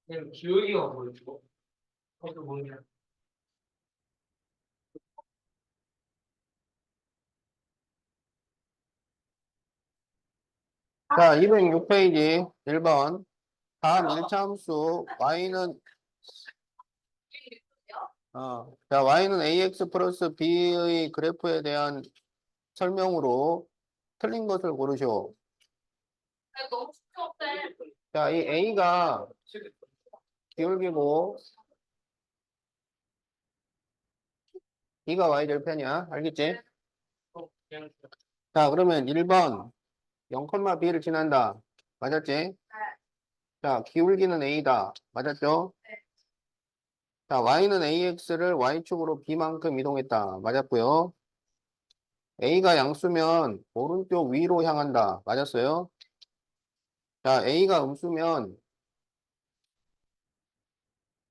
그냥 기울기가 뭐였고? 그것도 뭐냐? 자, 206페이지 1번. 다음 1차 함수 y는 자, y는 ax 플러스 b의 그래프에 대한 설명으로 틀린 것을 고르시오. 너무 시끄럽대. 자, 이 a가 기울기고 b가 y절편이야. 알겠지? 그냥 자, 그러면 1번 0,b를 지난다. 맞았지? 자, 기울기는 a다. 맞았죠? 자, y는 ax를 y축으로 b만큼 이동했다. 맞았고요. a가 양수면 오른쪽 위로 향한다. 맞았어요? 자, a가 음수면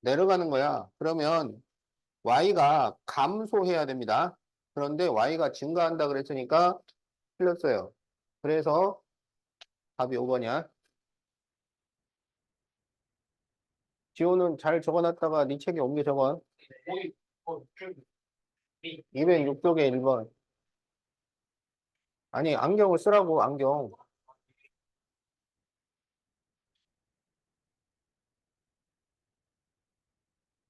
내려가는 거야. 그러면 y가 감소해야 됩니다. 그런데 y가 증가한다 그랬으니까 틀렸어요. 그래서 답이 5번이야. 지호는 잘 적어놨다가 네 책에 옮겨 적어. 거의 좀 206쪽에 1번. 아니, 안경을 쓰라고, 안경.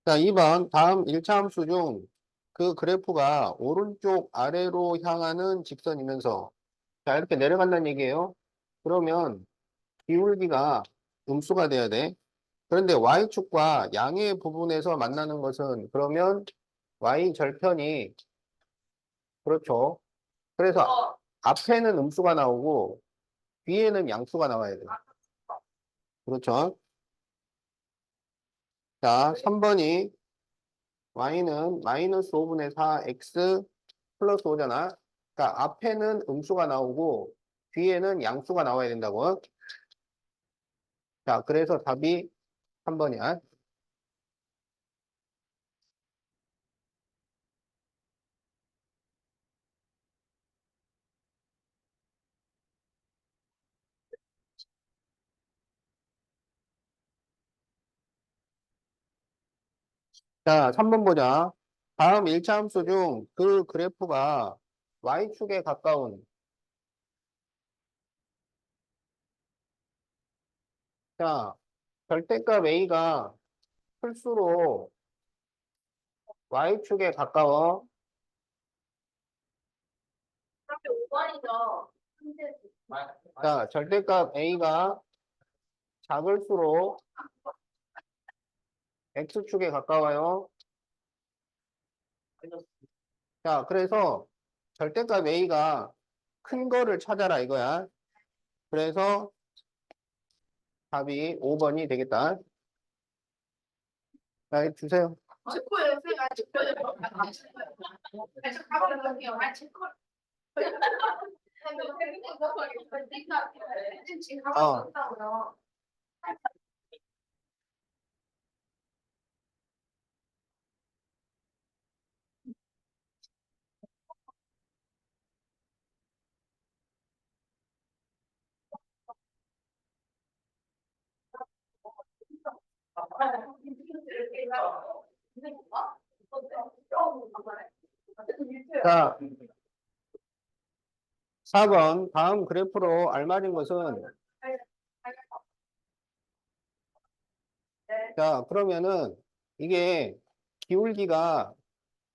자, 2번. 다음 1차 함수 중 그 그래프가 오른쪽 아래로 향하는 직선이면서 자, 이렇게 내려간다는 얘기예요. 그러면 기울기가 음수가 돼야 돼. 그런데 y축과 양의 부분에서 만나는 것은 그러면 y절편이 그렇죠. 그래서 앞에는 음수가 나오고 뒤에는 양수가 나와야 돼. 그렇죠. 자, 3번이 y는 마이너스 5분의 4 x 플러스 5잖아. 그러니까 앞에는 음수가 나오고 뒤에는 양수가 나와야 된다고. 자, 그래서 답이 3번이야. 자, 3번 보자. 다음 1차 함수 중 그 그래프가 y축에 가까운 자, 절대값 a가 클수록 y축에 가까워. 그렇게 5번이죠. 자, 절대값 a가 작을수록 x축에 가까워요. 자, 그래서 절대값 a가 큰 거를 찾아라 이거야. 그래서 답이 5번이 되겠다. 자, 주세요. 직구예요, 제가 직구예요. 저 가볼게요. 직구. 지금 어. 가고 있다고요. 자, 4번 다음 그래프로 알맞은 것은 자, 그러면은 이게 기울기가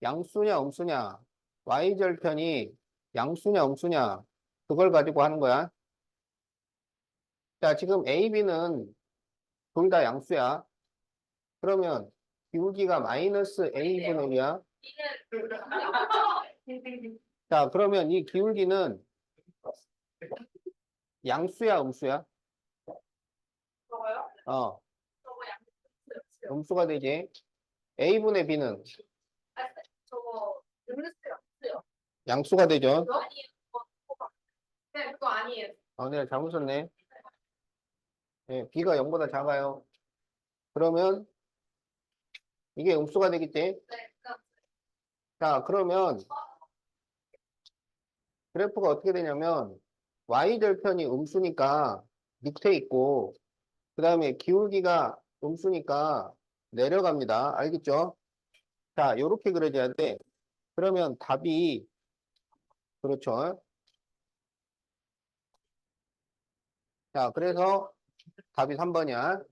양수냐 음수냐 y절편이 양수냐 음수냐 그걸 가지고 하는 거야. 자, 지금 A, B는 둘 다 양수야. 그러면 기울기가 마이너스 A분의 1이야. 자, 그러면 이 기울기는 양수야 음수야? 저거요? 어, 저거 음수가 되지. A분의 B는 저거 음료수요. 양수가 되죠. 그거 아니에요. 네, 그거 아니에요. 내가 잘못 썼네. 예, B가 0보다 작아요. 그러면 이게 음수가 되겠지? 네, 자, 그러면 그래프가 어떻게 되냐면 y절편이 음수니까 밑에 있고 그 다음에 기울기가 음수니까 내려갑니다. 알겠죠? 자, 요렇게 그려줘야 돼. 그러면 답이, 그렇죠. 자, 그래서 답이 3번이야.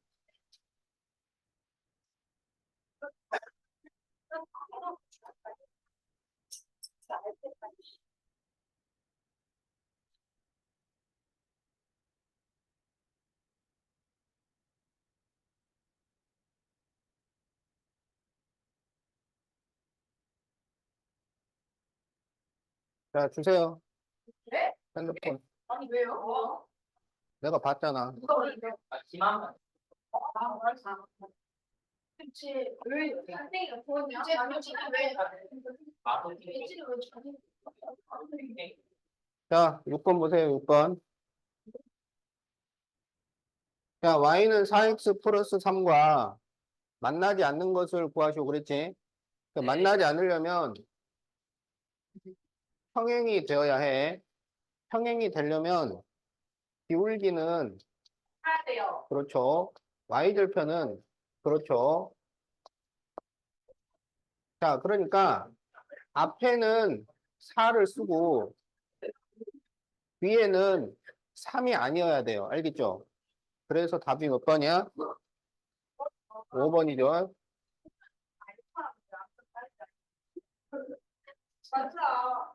자, 주세요. 네? 핸드폰. 아니 왜요? 내가 봤잖아. 기만 그치 왜 선생님이 보냐? 왜 마토끼리 일찍 왜 저녁 자, 6번 보세요, 6번. 자, y는 4x 플러스 3과 만나지 않는 것을 구하시오. 그랬지? 그러니까 만나지 않으려면 평행이 되어야 해. 평행이 되려면 기울기는, 해야 돼요? 그렇죠. y절편은, 그렇죠. 자, 그러니까 앞에는 4를 쓰고 뒤에는 3이 아니어야 돼요. 알겠죠? 그래서 답이 몇 번이야? 5번이죠. 맞아.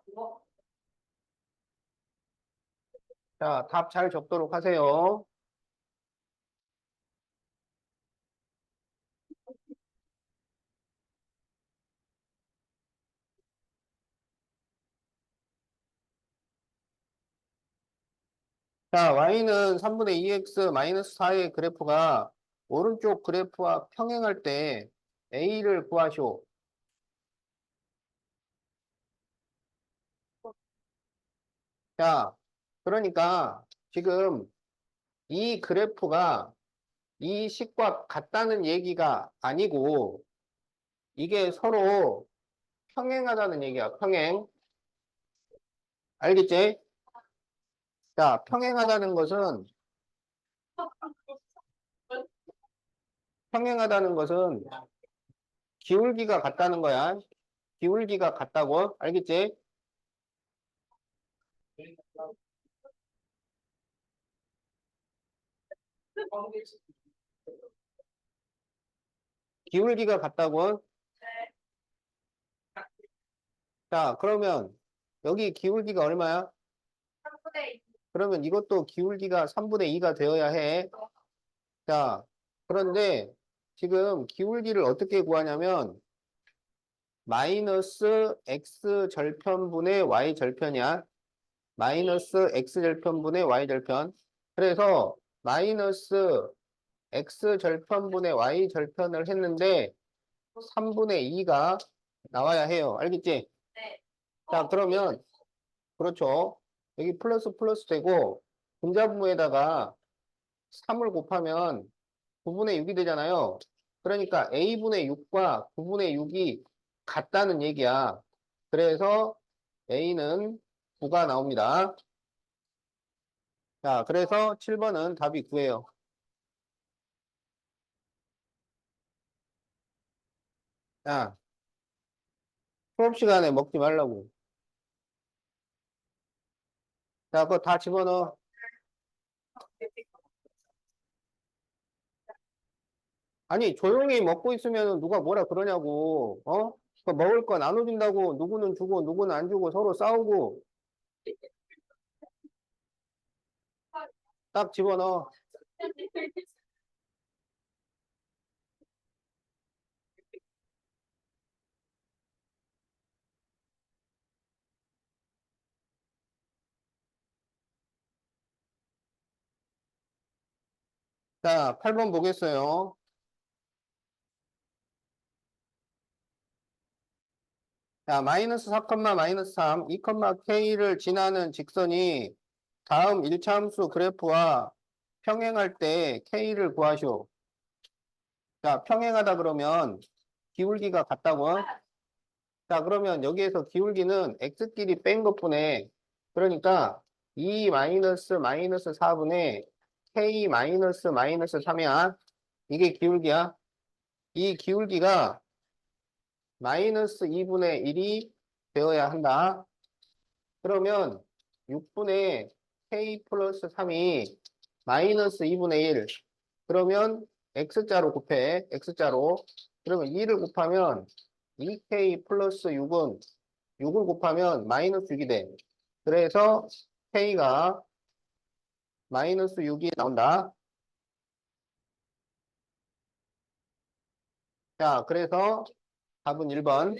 자, 답 잘 적도록 하세요. 자, y는 3분의 2x 마이너스 4의 그래프가 오른쪽 그래프와 평행할 때 a를 구하시오. 자, 그러니까 지금 이 그래프가 이 식과 같다는 얘기가 아니고 이게 서로 평행하다는 얘기야. 평행. 알겠지? 자, 평행하다는 것은 기울기가 같다는 거야. 기울기가 같다고. 알겠지? 기울기가 같다고. 자, 그러면 여기 기울기가 얼마야? 3분의 그러면 이것도 기울기가 3분의 2가 되어야 해. 자, 그런데 지금 기울기를 어떻게 구하냐면 마이너스 x 절편분의 y 절편이야. 마이너스 x 절편분의 y 절편. 그래서 마이너스 x 절편분의 y 절편을 했는데 3분의 2가 나와야 해요. 알겠지? 네. 자, 그러면 그렇죠. 여기 플러스 플러스 되고 분자분모에다가 3을 곱하면 9분의 6이 되잖아요. 그러니까 a분의 6과 9분의 6이 같다는 얘기야. 그래서 a는 9가 나옵니다. 자, 그래서 7번은 답이 9예요. 자, 수업 시간에 먹지 말라고. 자, 그거 다 집어넣어. 아니, 조용히 먹고 있으면 누가 뭐라 그러냐고. 어? 그 먹을 거 나눠준다고 누구는 주고 누구는 안 주고 서로 싸우고 딱 집어넣어. 자, 8번 보겠어요. 자, 마이너스 4, 마이너스 3, 2, k를 지나는 직선이 다음 1차함수 그래프와 평행할 때 k를 구하시오. 자, 평행하다 그러면 기울기가 같다고. 자, 그러면 여기에서 기울기는 x끼리 뺀 것뿐에 그러니까 2 마이너스 마이너스 4분의 k 마이너스 마이너스 3이야. 이게 기울기야. 이 기울기가 마이너스 2분의 1이 되어야 한다. 그러면 6분의 k 플러스 3이 마이너스 2분의 1. 그러면 x자로 곱해. x자로. 그러면 2를 곱하면 2k 플러스 6은 6을 곱하면 마이너스 6이 돼. 그래서 k가 마이너스 6이 나온다. 자, 그래서 답은 1번.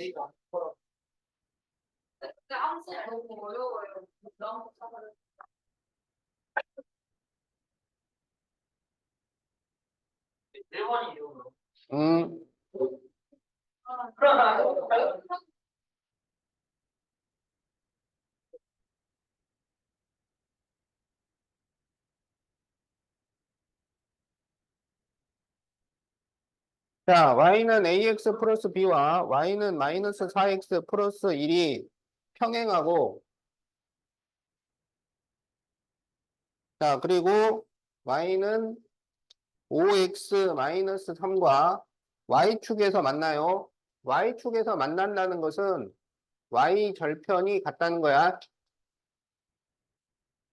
근데 함수가 너무 어려워요. 너무 복잡해요. 일본이요. 음, 자, y는 ax 플러스 b와 y는 마이너스 4x 플러스 1이 평행하고, 자, 그리고 y는 5x 마이너스 3과 y축에서 만나요. y축에서 만난다는 것은 y 절편이 같다는 거야.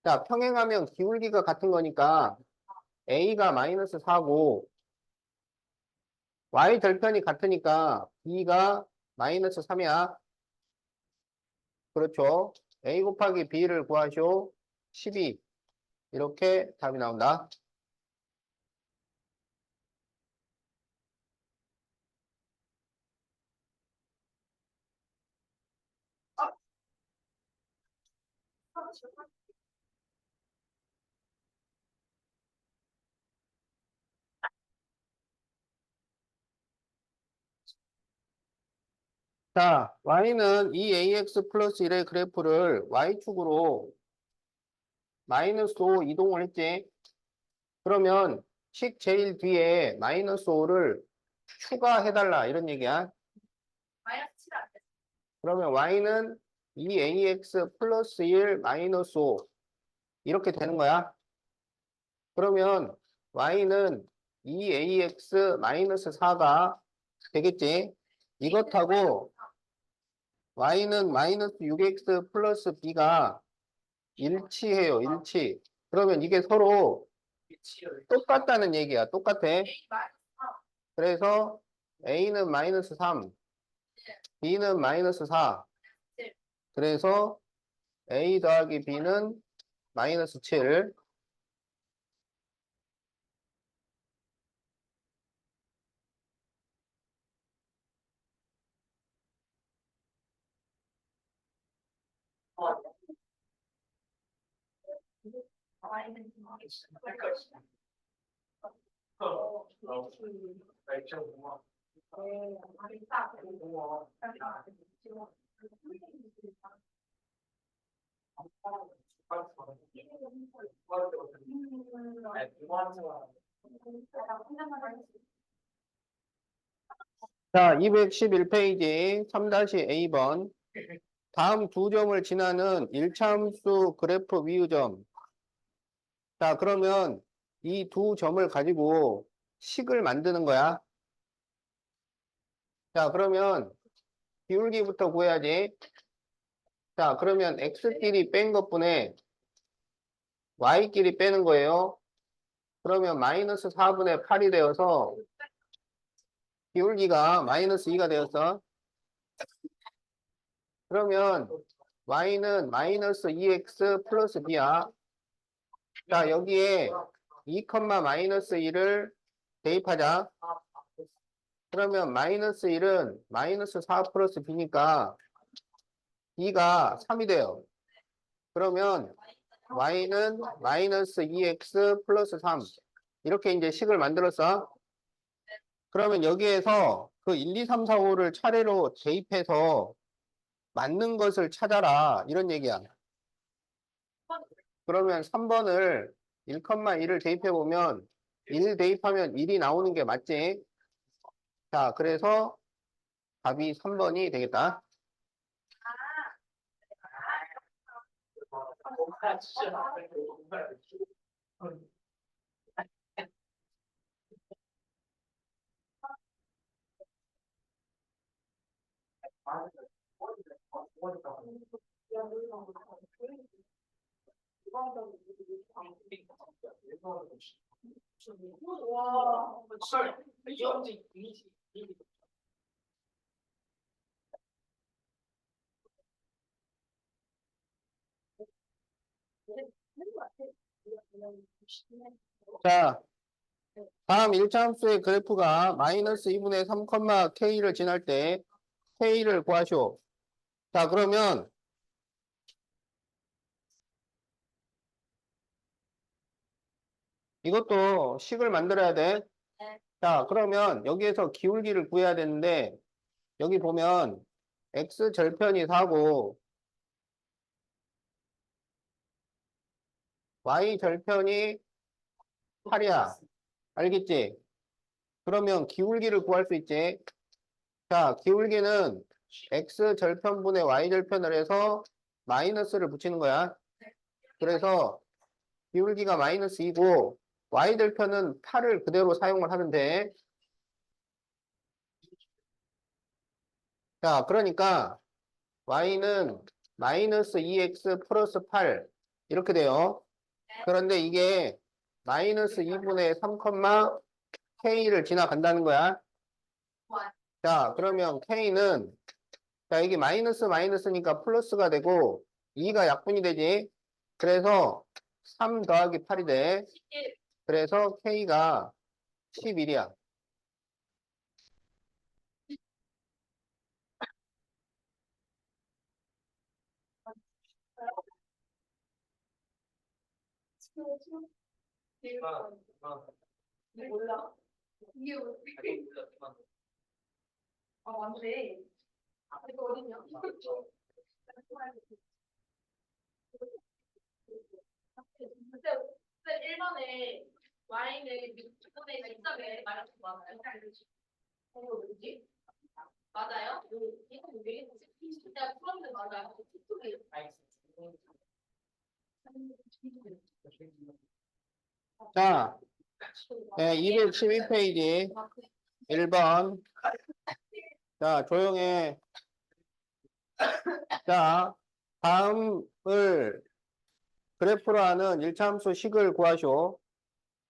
자, 평행하면 기울기가 같은 거니까 a가 마이너스 4고 y 절편이 같으니까 b가 마이너스 3이야. 그렇죠. a 곱하기 b를 구하시오. 12. 이렇게 답이 나온다. 자, y는 2ax 플러스 1의 그래프를 y축으로 마이너스 5 이동을 했지. 그러면 식 제일 뒤에 마이너스 5를 추가해달라 이런 얘기야. 마이너스 7안 돼. 그러면 y는 2ax 플러스 1 마이너스 5 이렇게 되는 거야. 그러면 y는 2ax 마이너스 4가 되겠지. 이것하고 y는 마이너스 6x 플러스 b가 일치해요. 일치. 그러면 이게 서로 똑같다는 얘기야. 똑같아. A 마이너스 4. 그래서 a는 마이너스 3, b는 마이너스 4. 그래서 a 더하기 b는 마이너스 7. Y는 자, 211페이지 3-A번. 다음 두 점을 지나는 1차 함수 그래프 위유점. 자, 그러면 이 두 점을 가지고 식을 만드는 거야. 자, 그러면 기울기부터 구해야지. 자, 그러면 x끼리 뺀 것분에 y끼리 빼는 거예요. 그러면 마이너스 4분의 8이 되어서 기울기가 마이너스 2가 되었어. 그러면 y는 마이너스 2x 플러스 b야. 자, 여기에 2, 마이너스 1을 대입하자. 그러면 마이너스 1은 마이너스 4 플러스 b니까 b가 3이 돼요. 그러면 y는 마이너스 2x 플러스 3. 이렇게 이제 식을 만들었어. 그러면 여기에서 그 1, 2, 3, 4, 5를 차례로 대입해서 맞는 것을 찾아라. 이런 얘기야. 그러면 3번을 1,1을 대입해보면 1 대입하면 1이 나오는 게 맞지? 자, 그래서 답이 3번이 되겠다. 와. 자, 다음 일차함수의 그래프가 마이너스 2분의 3, K를 지날 때 K를 구하시오. 자, 그러면 이것도 식을 만들어야 돼. 네. 자, 그러면 여기에서 기울기를 구해야 되는데 여기 보면 X 절편이 4고 Y 절편이 8이야. 알겠지? 그러면 기울기를 구할 수 있지? 자, 기울기는 X 절편분의 Y 절편을 해서 마이너스를 붙이는 거야. 그래서 기울기가 마이너스 2고 Y 절편은 8을 그대로 사용을 하면 돼. 자, 그러니까 Y는 마이너스 2X 플러스 8 이렇게 돼요. 그런데 이게 마이너스 2분의 3, K를 지나간다는 거야. 자, 그러면 K는 자, 이게 마이너스 마이너스니까 플러스가 되고 2가 약분이 되지. 그래서 3 더하기 8이 돼. 그래서 K가 11이야. 몰라. 이게 어떻게? 아, 맞네. 이거 어딨냐? 근데 1번에 Y는 6분의 13에 말할 수 많아요. 이거 뭐지? 맞아요? 이거 뭐지? 내가 풀었는데 맞아요. 자, 네, 212페이지 1번. 자, 조용해. 자, 다음을 그래프로 하는 일차함수 식을 구하시오.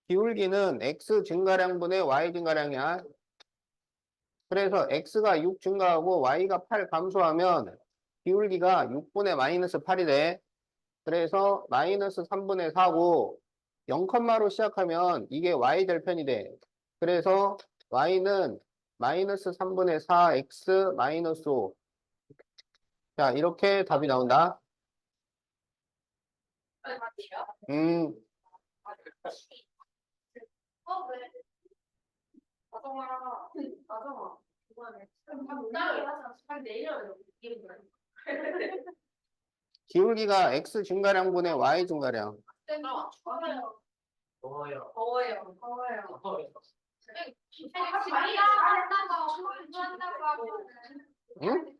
기울기는 X 증가량분의 Y 증가량이야. 그래서 X가 6 증가하고 Y가 8 감소하면 기울기가 6분의 마이너스 8이 돼. 그래서 마이너스 3분의 4고 0컴마로 시작하면 이게 Y 절편이 돼. 그래서 Y는 마이너스 3분의 4 X 마이너스 5. 자, 이렇게 답이 나온다. 음, 왜? 아정아, 아정아, 이번에 적당히 하자. 잘 내려요. 이게 뭐야? 기울기가 X 증가량분의 Y 증가량. 더워요. 더워요. 더워요. 더워요. 더워요. 자기가 한다고 한다고 하면은 응?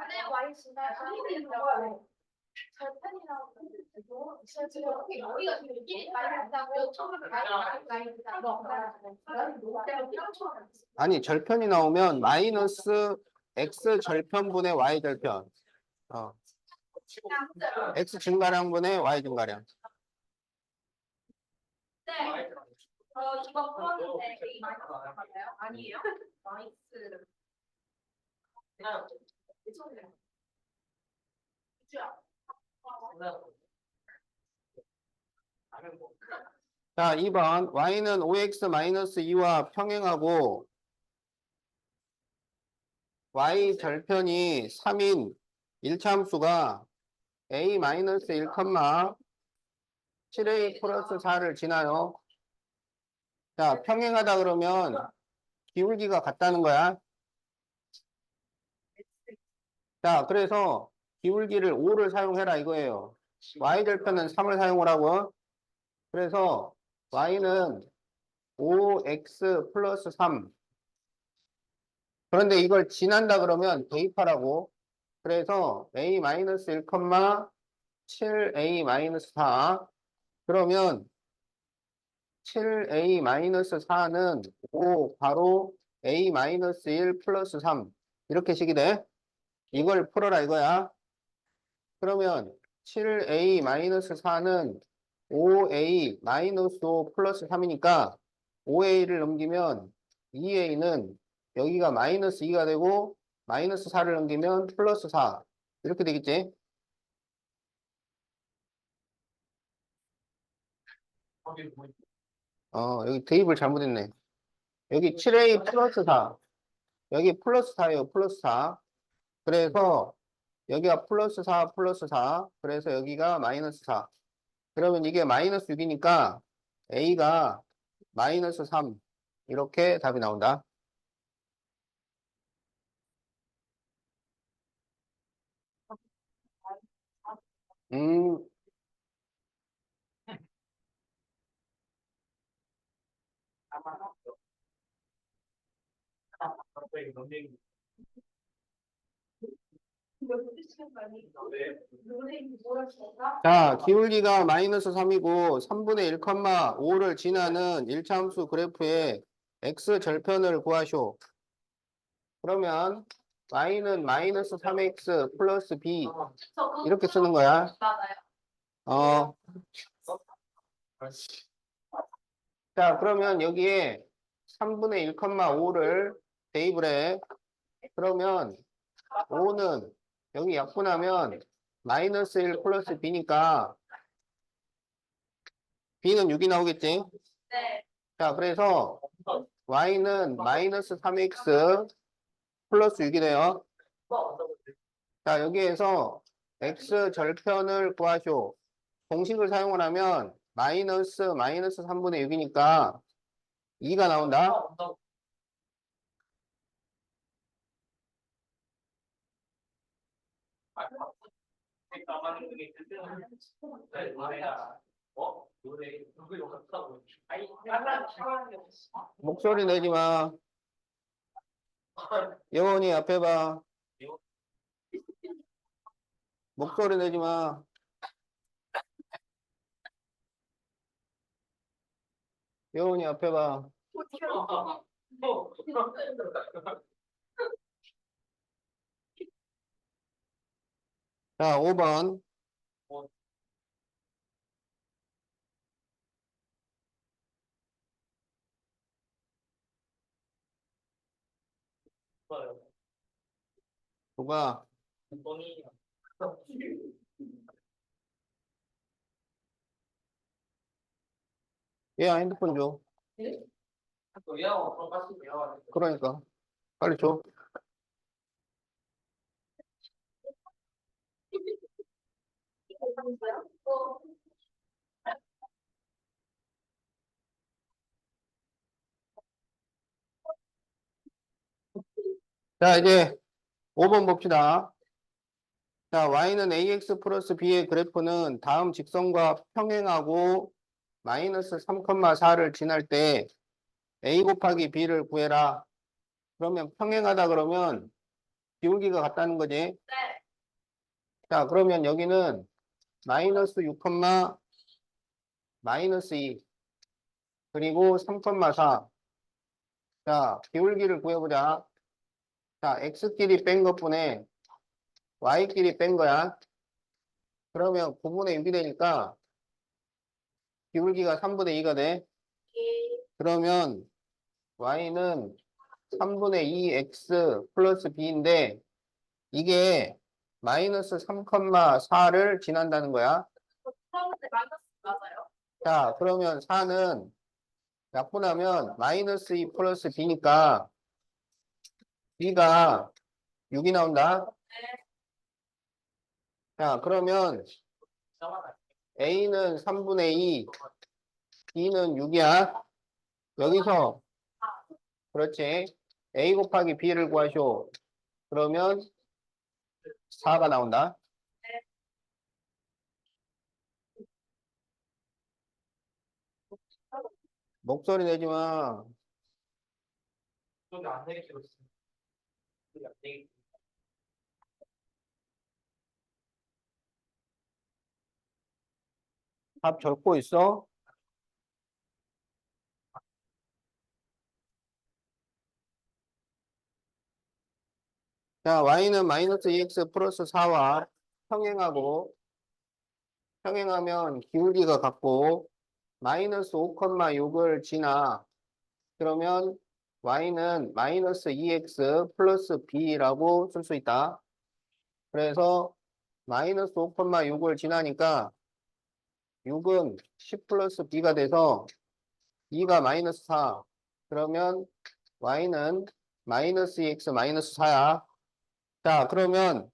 그냥 와이 진짜 절편이라고 여기가 지금 끼리 많이 한다고 처음에 아니, 절편이 나오면 마이너스 X 절편분의 Y 절편. X 증가량분의 Y 증가량. 네. 이거 풀었는데 되게 많이 나왔나요? 아니에요? 나이스. 자, 2번. Y는 5X-2와 평행하고 Y 절편이 3인 일차함수가 A-1, 7A 플러스 4를 지나요. 자, 평행하다 그러면 기울기가 같다는 거야. 자, 그래서 기울기를 5를 사용해라 이거예요. Y절편은 3을 사용을 하고. 그래서 Y는 5X 플러스 3. 그런데 이걸 지난다 그러면 대입하라고. 그래서 A-1, 7A-4. 그러면 7A-4는 5 바로 A-1 플러스 3 이렇게 식이 돼. 이걸 풀어라 이거야. 그러면 7A-4는 5A-5 플러스 3이니까 5A를 넘기면 2A는 여기가 마이너스 2가 되고 마이너스 4를 넘기면 플러스 4 이렇게 되겠지? 거기 뭐 여기 대입을 잘못했네. 여기 7A 플러스 4 여기 플러스 4예요. 플러스 4 그래서 여기가 플러스 4 플러스 4 그래서 여기가 마이너스 4 그러면 이게 마이너스 6이니까 A가 마이너스 3 이렇게 답이 나온다. 음, 갑자기 논쟁이 자, 기울기가 마이너스 3이고 3분의 1,5를 지나는 1차함수 그래프의 x 절편을 구하시오. 그러면 y는 마이너스 3x 플러스 b 이렇게 쓰는 거야. 맞아요. 어, 자, 그러면 여기에 3분의 1,5를 대입을 해. 그러면 5는 여기 약분하면 마이너스 1 플러스 b니까 b는 6이 나오겠지? 네. 자, 그래서 y는 마이너스 3x 플러스 6이 돼요. 자, 여기에서 x 절편을 구하시오. 공식을 사용을 하면 마이너스 3분의 6이니까 2가 나온다. 나만의 그게 네, 노래야. 노래 그거 욕했다고. 아니, 나랑 사랑하는 게 없어. 목소리 내지 마. 예원이 앞에 봐. 목소리 내지 마. 예원이 앞에 봐. 자, 5번. 누가? 돈이 얘야, 핸드폰 줘. 야그럼 같이 배워야 돼. 그러니까. 빨리 줘. 자, 이제 5번 봅시다. 자, y는 ax 플러스 b의 그래프는 다음 직선과 평행하고 마이너스 3,4를 지날 때 a 곱하기 b를 구해라. 그러면 평행하다 그러면 기울기가 같다는 거지. 네. 자, 그러면 여기는 마이너스 6, 마이너스 2 그리고 3,4. 자, 기울기를 구해보자. 자, x끼리 뺀 것분에 y끼리 뺀 거야. 그러면 9분의 6이 되니까 기울기가 3분의 2가 돼. 그러면 y는 3분의 2x 플러스 b인데 이게 마이너스 3,4를 지난다는 거야. 처음에 마이너스 맞아요. 자, 그러면 4는 약분하면 마이너스 2 플러스 b니까 b가 6이 나온다. 자, 그러면 a는 3분의 2, b는 6이야. 여기서 그렇지. a 곱하기 b를 구하시오. 그러면 4가 나온다. 목소리 내지 마. 저기 안 되게 길었어. 저기 안 되게 답 적고 있어? 자, y는 마이너스 2x 플러스 4와 평행하면 기울기가 같고 마이너스 5,6을 지나 그러면 y는 마이너스 2x 플러스 b라고 쓸 수 있다. 그래서 마이너스 5,6을 지나니까 6은 10 플러스 b가 돼서 2가 마이너스 4. 그러면 y는 마이너스 2x 마이너스 4야. 자, 그러면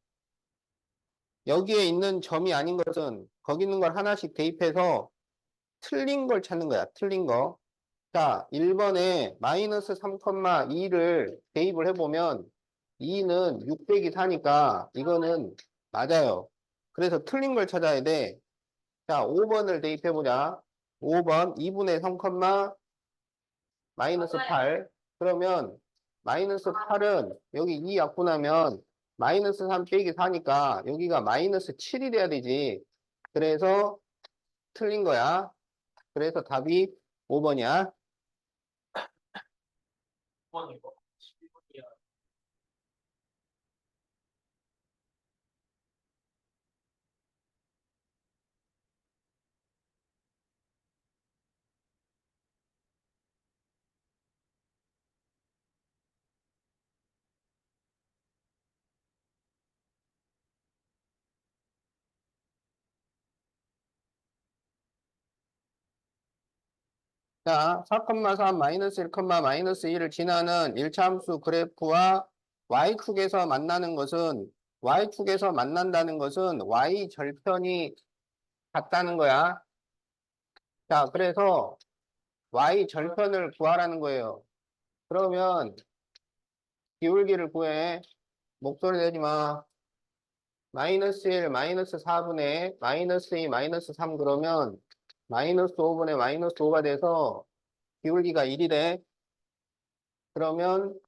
여기에 있는 점이 아닌 것은 거기 있는 걸 하나씩 대입해서 틀린 걸 찾는 거야. 틀린 거. 자, 1번에 마이너스 3,2를 대입을 해보면 2는 6 빼기 4니까 이거는 맞아요. 그래서 틀린 걸 찾아야 돼. 자, 5번을 대입해보자. 5번 2분의 3, 마이너스 8. 그러면 마이너스 8은 여기 2 약분하면 마이너스 3 빼기 4니까 여기가 마이너스 7이 돼야 되지. 그래서 틀린 거야. 그래서 답이 5번이야. 1번이고 11번이야. 자, 4,3 마이너스 1, 마이너스 1을 지나는 1차 함수 그래프와 y축에서 만나는 것은 y축에서 만난다는 것은 y 절편이 같다는 거야. 자, 그래서 y 절편을 구하라는 거예요. 그러면 기울기를 구해. 목소리 내지 마. 마이너스 1, 마이너스 4분의 마이너스 2, 마이너스 3 그러면 마이너스 5분의 마이너스 5가 돼서 기울기가 1이 돼. 그러면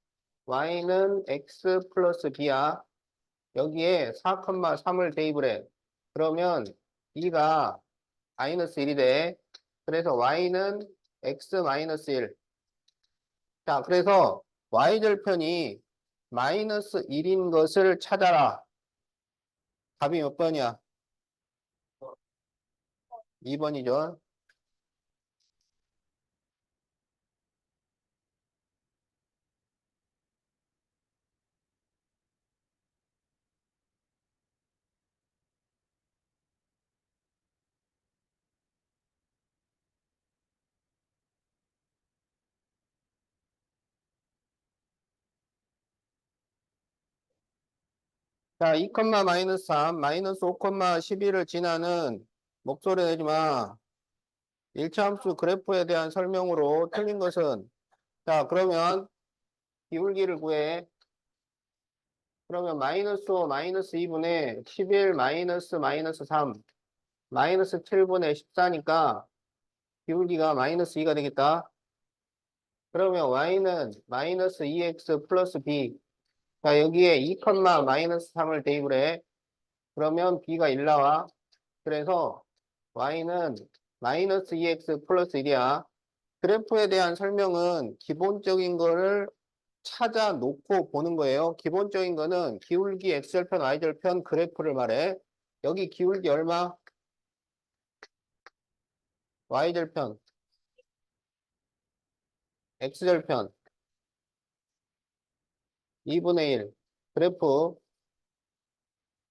y는 x 플러스 b야. 여기에 4,3을 대입을 해. 그러면 2가 마이너스 1이 돼. 그래서 y는 x 마이너스 1. 자, 그래서 y절편이 마이너스 1인 것을 찾아라. 답이 몇 번이야? 2번이죠. 자, 2, 마이너스 3, 마이너스 5, 11을 지나는 목소리 내지 마. 1차 함수 그래프에 대한 설명으로 틀린 것은 자, 그러면 기울기를 구해. 그러면 마이너스 5, 마이너스 2분의 11 마이너스 마이너스 3 마이너스 7분의 14니까 기울기가 마이너스 2가 되겠다. 그러면 y는 마이너스 2x 플러스 b. 자, 여기에 2, 마이너스 3을 대입을 해. 그러면 b가 1 나와. 그래서 y는 마이너스 2x 플러스 1이야. 그래프에 대한 설명은 기본적인 거를 찾아 놓고 보는 거예요. 기본적인 거는 기울기 x절편, y절편 그래프를 말해. 여기 기울기 얼마? y절편, x절편 2분의 1 그래프.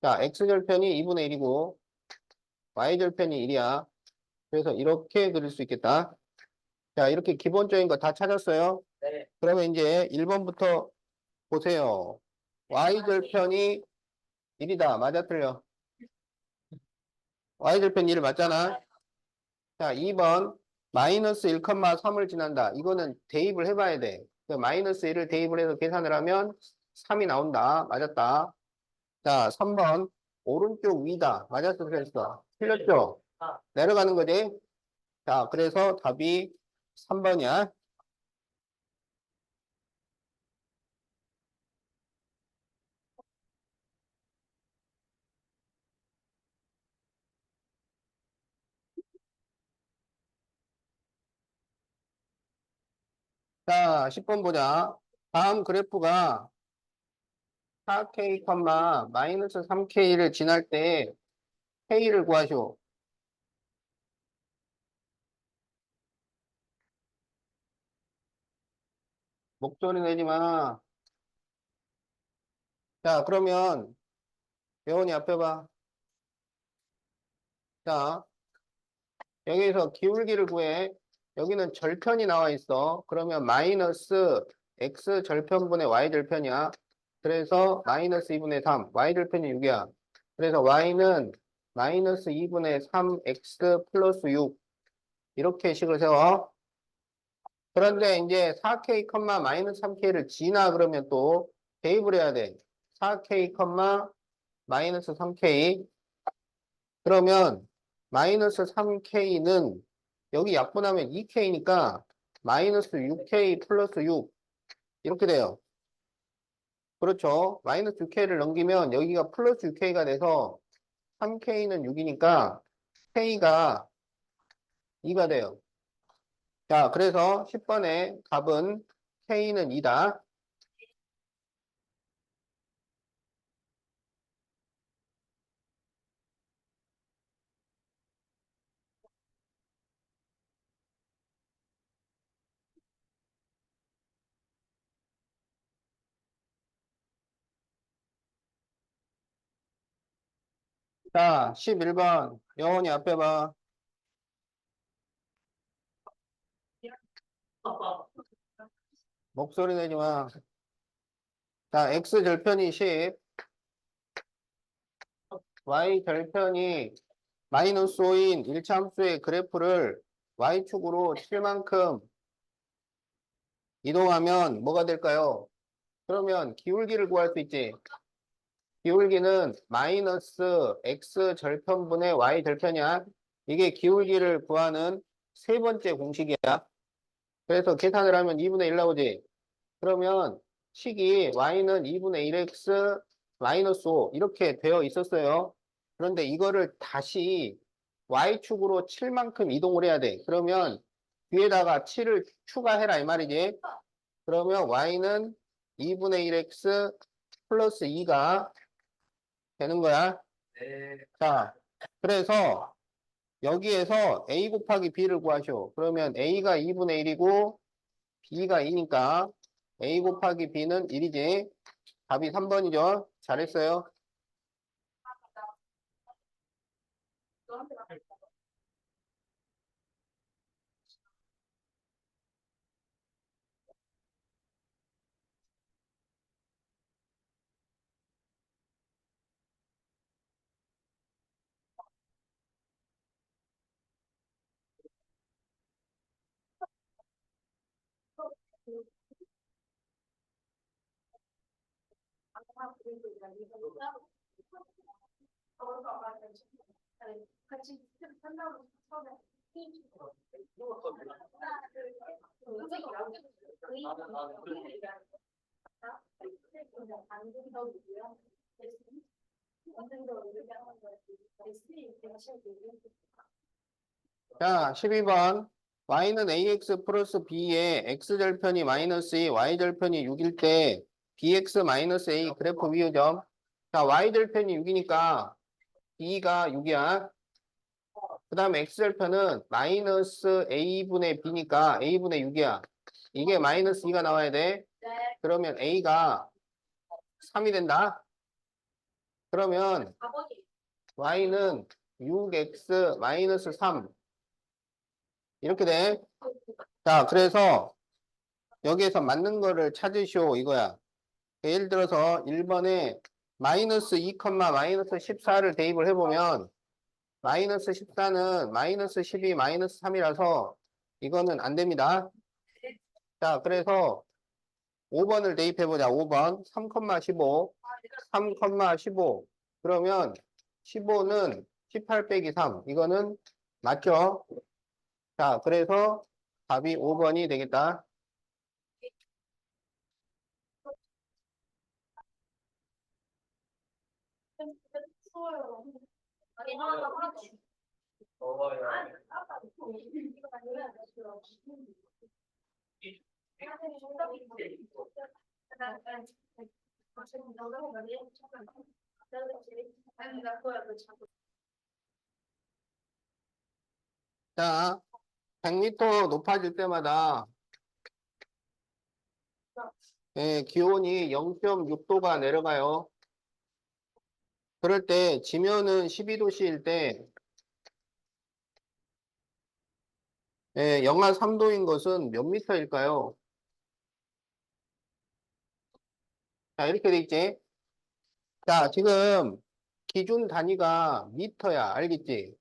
자, x절편이 2분의 1이고 y절편이 1이야. 그래서 이렇게 그릴 수 있겠다. 자, 이렇게 기본적인 거 다 찾았어요. 네. 그러면 이제 1번부터 보세요. y절편이 1이다. 맞아, 틀려? y절편 1 맞잖아. 자, 2번 마이너스 1, 3을 지난다. 이거는 대입을 해봐야 돼. 마이너스 1을 대입을 해서 계산을 하면 3이 나온다. 맞았다. 자, 3번 오른쪽 위다. 맞았어, 그랬어. 틀렸죠? 내려가는 거지. 자, 그래서 답이 3번이야. 자, 10번 보자. 다음 그래프가 4K, 마이너스 3K를 지날 때 K를 구하시오. 목소리 내지 마. 자, 그러면 여원이 앞에 봐. 자, 여기서 기울기를 구해. 여기는 절편이 나와 있어. 그러면 마이너스 x 절편분의 y 절편이야. 그래서 마이너스 2분의 3, y 절편이 6이야. 그래서 y는 마이너스 2분의 3x 플러스 6. 이렇게 식을 세워. 그런데 이제 4k, 마이너스 3k를 지나 그러면 또 대입을 해야 돼. 4k, 마이너스 3k. 그러면 마이너스 3k는 여기 약분하면 2k니까 마이너스 6k 플러스 6 이렇게 돼요. 그렇죠. 마이너스 6k를 넘기면 여기가 플러스 6k가 돼서 3k는 6이니까 k가 2가 돼요. 자, 그래서 10번의 답은 k는 2다. 자, 11번 영원히 앞에 봐. 목소리 내지 마. 자, x 절편이 10, y 절편이 마이너스 5인 1차함수의 그래프를 y축으로 7만큼 이동하면 뭐가 될까요? 그러면 기울기를 구할 수 있지. 기울기는 마이너스 x 절편분의 y 절편이야. 이게 기울기를 구하는 세 번째 공식이야. 그래서 계산을 하면 2분의 1 나오지. 그러면 식이 y는 2분의 1x 마이너스 5 이렇게 되어 있었어요. 그런데 이거를 다시 y축으로 7만큼 이동을 해야 돼. 그러면 뒤에다가 7을 추가해라 이 말이지. 그러면 y는 2분의 1x 플러스 2가 되는 거야. 네. 자, 그래서 여기에서 a 곱하기 b를 구하시오. 그러면 a가 2분의 1이고 b가 2니까 a 곱하기 b는 1이지. 답이 3번이죠. 잘했어요. 같이 한다고 처음에 자, 12번. y는 ax 플러스 b의 x절편이 마이너스 2, y절편이 6일 때 bx 마이너스 a 그래프 위우점. 자, y절편이 6이니까 b가 6이야. 그 다음에 x절편은 마이너스 a분의 b니까 a분의 6이야. 이게 마이너스 2가 나와야 돼. 그러면 a가 3이 된다. 그러면 y는 6x 마이너스 3 이렇게 돼. 자, 그래서 여기에서 맞는 거를 찾으시오 이거야. 예를 들어서 1번에 마이너스 2, 마이너스 14를 대입을 해보면 마이너스 14는 마이너스 12, 마이너스 3이라서 이거는 안 됩니다. 자, 그래서 5번을 대입해보자. 5번 3, 15, 3, 15. 그러면 15는 18 빼기 3. 이거는 맞죠? 자, 그래서 답이 5번이 되겠다. 아니 하나 하나씩 더워요. 자, 100m 높아질 때마다 기온이 0.6도가 내려가요. 그럴 때 지면은 12도씨일 때 영하 3도인 것은 몇 미터일까요? 자, 이렇게 돼 있지? 자, 지금 기준 단위가 미터야. 알겠지?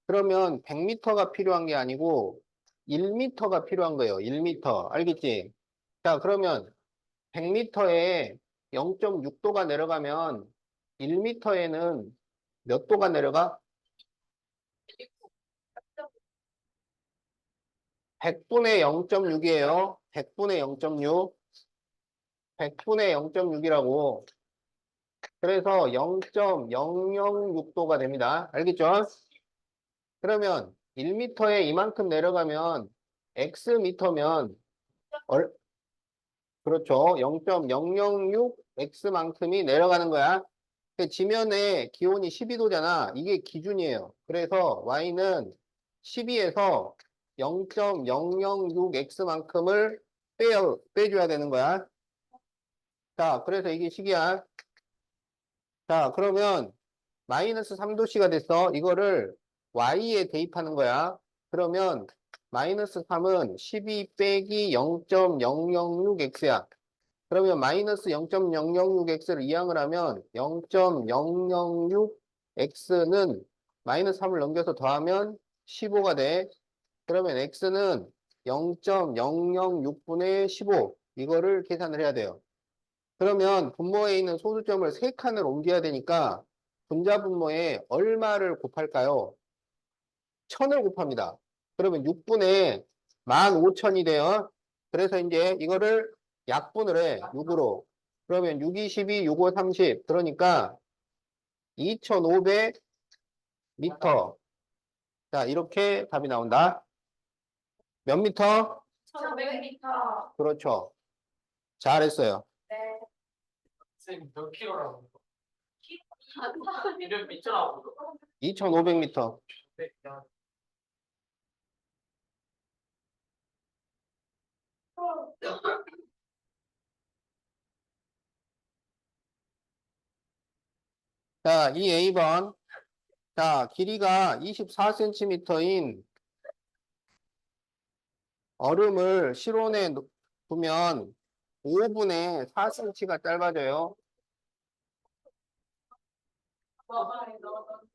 그러면 100m가 필요한 게 아니고 1m가 필요한 거예요. 1m. 알겠지? 자, 그러면 100m에 0.6도가 내려가면 1m에는 몇 도가 내려가? 100분의 0.6이에요. 100분의 0.6. 100분의 0.6이라고. 그래서 0.006도가 됩니다. 알겠죠? 그러면 1m에 이만큼 내려가면 x미터면 그렇죠. 0.006x만큼이 내려가는 거야. 그 지면에 기온이 12도잖아. 이게 기준이에요. 그래서 y는 12에서 0.006x만큼을 빼줘야 되는 거야. 자, 그래서 이게 식이야. 자, 그러면 마이너스 3도씨가 됐어. 이거를 y에 대입하는 거야. 그러면 마이너스 3은 12 빼기 0.006x야. 그러면 마이너스 0.006x를 이항을 하면 0.006x는 마이너스 3을 넘겨서 더하면 15가 돼. 그러면 x는 0.006분의 15. 이거를 계산을 해야 돼요. 그러면 분모에 있는 소수점을 3칸을 옮겨야 되니까 분자 분모에 얼마를 곱할까요? 1000을 곱합니다. 그러면 6분의 15,000이 돼요. 그래서 이제 이거를 약분을 해. 6으로. 그러면 6, 22, 6, 5, 30. 그러니까 2500 미터. 자, 이렇게 답이 나온다. 몇 미터? 1500m. 그렇죠. 잘했어요. 네. 선생님 몇 킬로라고? 아, 이름 미쳐라고. 2500 미터. 자, 이 A번. 자, 길이가 24cm인 얼음을 실온에 두면 5분의 4cm가 짧아져요.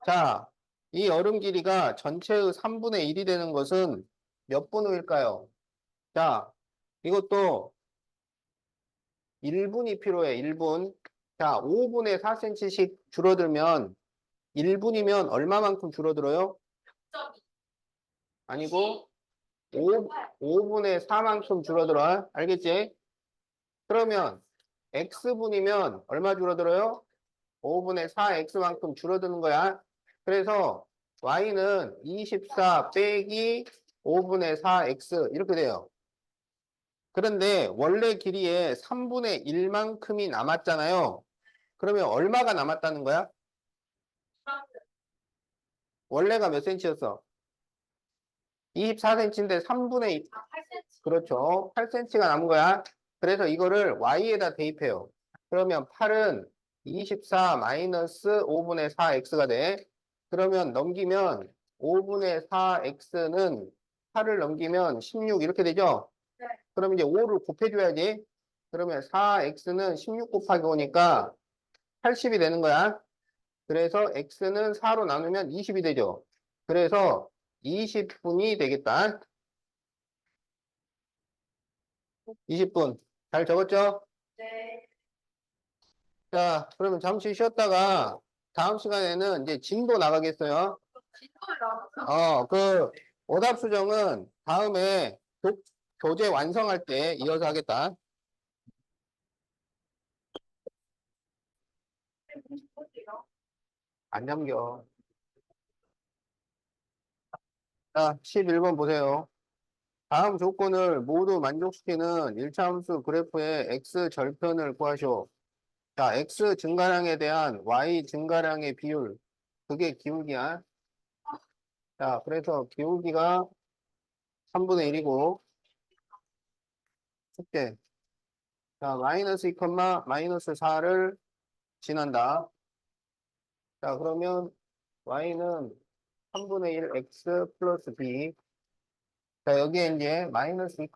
자, 이 얼음 길이가 전체의 3분의 1이 되는 것은 몇 분 후일까요? 자, 이것도 1분이 필요해, 1분. 자, 5분의 4cm씩 줄어들면 1분이면 얼마만큼 줄어들어요? 아니고 5분의 4만큼 줄어들어. 알겠지? 그러면 x분이면 얼마 줄어들어요? 5분의 4x만큼 줄어드는 거야. 그래서 y는 24 빼기 5분의 4x 이렇게 돼요. 그런데 원래 길이에 3분의 1만큼이 남았잖아요. 그러면 얼마가 남았다는 거야? 원래가 몇 cm였어? 24cm인데 3분의 1, 8cm. 그렇죠. 8cm가 남은 거야. 그래서 이거를 y에다 대입해요. 그러면 8은 24 마이너스 5분의 4x가 돼. 그러면 넘기면 5분의 4x는 8을 넘기면 16 이렇게 되죠? 네. 그럼 이제 5를 곱해줘야지. 그러면 4x는 16 곱하기 5니까 80이 되는 거야. 그래서 x는 4로 나누면 20이 되죠. 그래서 20분이 되겠다. 20분. 잘 적었죠? 네. 자, 그러면 잠시 쉬었다가 다음 시간에는 이제 진도 나가겠어요. 진도를 그 오답 수정은 다음에 교재 완성할 때 이어서 하겠다. 안 잠겨. 자, 11번 보세요. 다음 조건을 모두 만족시키는 1차함수 그래프의 x 절편을 구하시오. 자, x 증가량에 대한 y 증가량의 비율. 그게 기울기야. 자, 그래서 기울기가 3분의 1이고, 숙제. 자, 마이너스 2, 마이너스 4를 지난다. 자, 그러면 y는 3분의 1 x 플러스 b. 자, 여기에 이제 마이너스 2,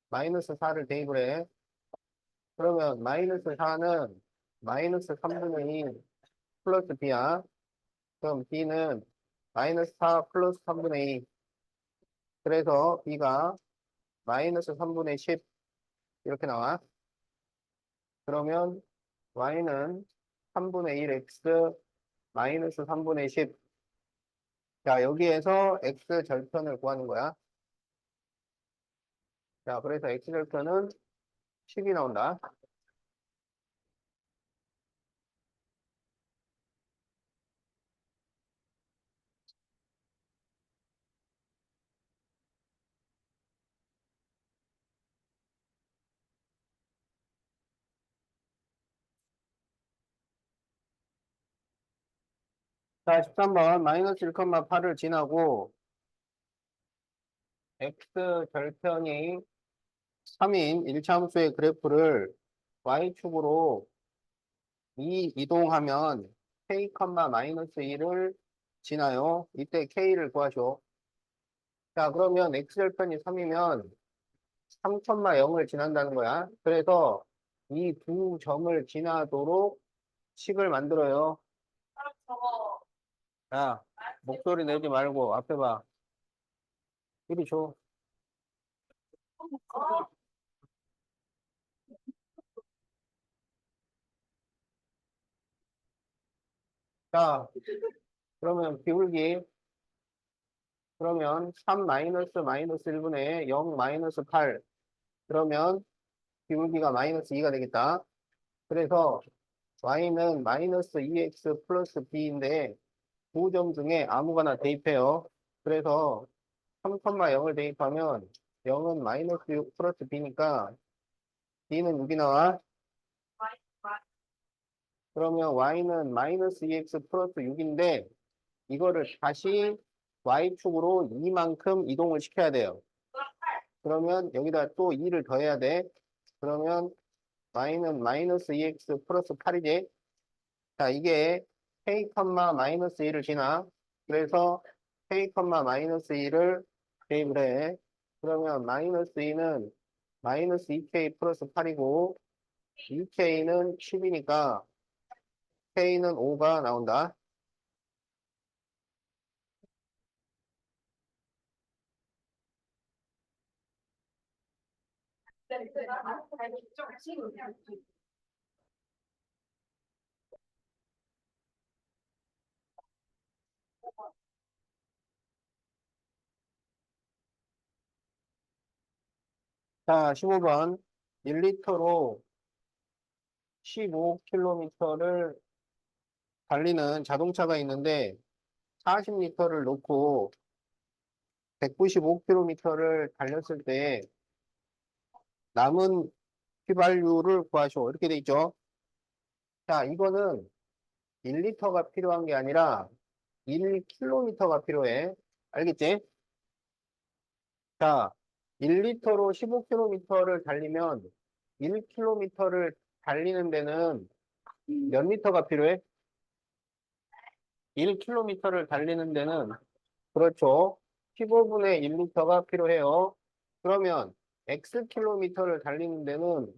마이너스 4를 대입을 해. 그러면 마이너스 4는 마이너스 3분의 2 플러스 b야. 그럼 b는 마이너스 4 플러스 3분의 2. 그래서 b가 마이너스 3분의 10 이렇게 나와. 그러면 y는 3분의 1x 마이너스 3분의 10. 자, 여기에서 x 절편을 구하는 거야. 자, 그래서 x 절편은 10이 나온다. 자, 13번 마이너스 1,8을 지나고 x 절편이 3인 1차함수의 그래프를 y축으로 2 이동하면 k, 마이너스 1을 지나요. 이때 k를 구하죠. 자, 그러면 x절편이 3이면 3, 0을 지난다는 거야. 그래서 이 두 점을 지나도록 식을 만들어요. 저거 야, 목소리 내지 말고 앞에 봐. 이리 줘. 자, 그러면 기울기. 그러면 3 마이너스 마이너스 1분의 0 마이너스 8. 그러면 기울기가 마이너스 2가 되겠다. 그래서 y는 마이너스 2x 플러스 b인데 두 점 중에 아무거나 대입해요. 그래서 3, 0을 대입하면 0은 마이너스 6 플러스 b니까 b는 6이 나와. 그러면 y는 마이너스 2x 플러스 6인데 이거를 다시 y축으로 2만큼 이동을 시켜야 돼요. 그러면 여기다 또 2를 더해야 돼. 그러면 y는 마이너스 2x 플러스 8이지. 자, 이게 k, 마이너스 1을 지나. 그래서 k, 마이너스 1을 대입을 해. 그러면 마이너스 2는 마이너스 2k 플러스 8이고 2k는 10이니까 k는 5가 나온다. 자, 15번. 1리터로 15km를 달리는 자동차가 있는데 40리터를 놓고 195km를 달렸을 때 남은 휘발유를 구하시오. 이렇게 돼 있죠. 자, 이거는 1리터가 필요한 게 아니라 1km가 필요해. 알겠지? 자, 1리터로 15km를 달리면 1km를 달리는 데는 몇 리터가 필요해? 1km를 달리는 데는 그렇죠. 15분의 1리터가 필요해요. 그러면 xkm를 달리는 데는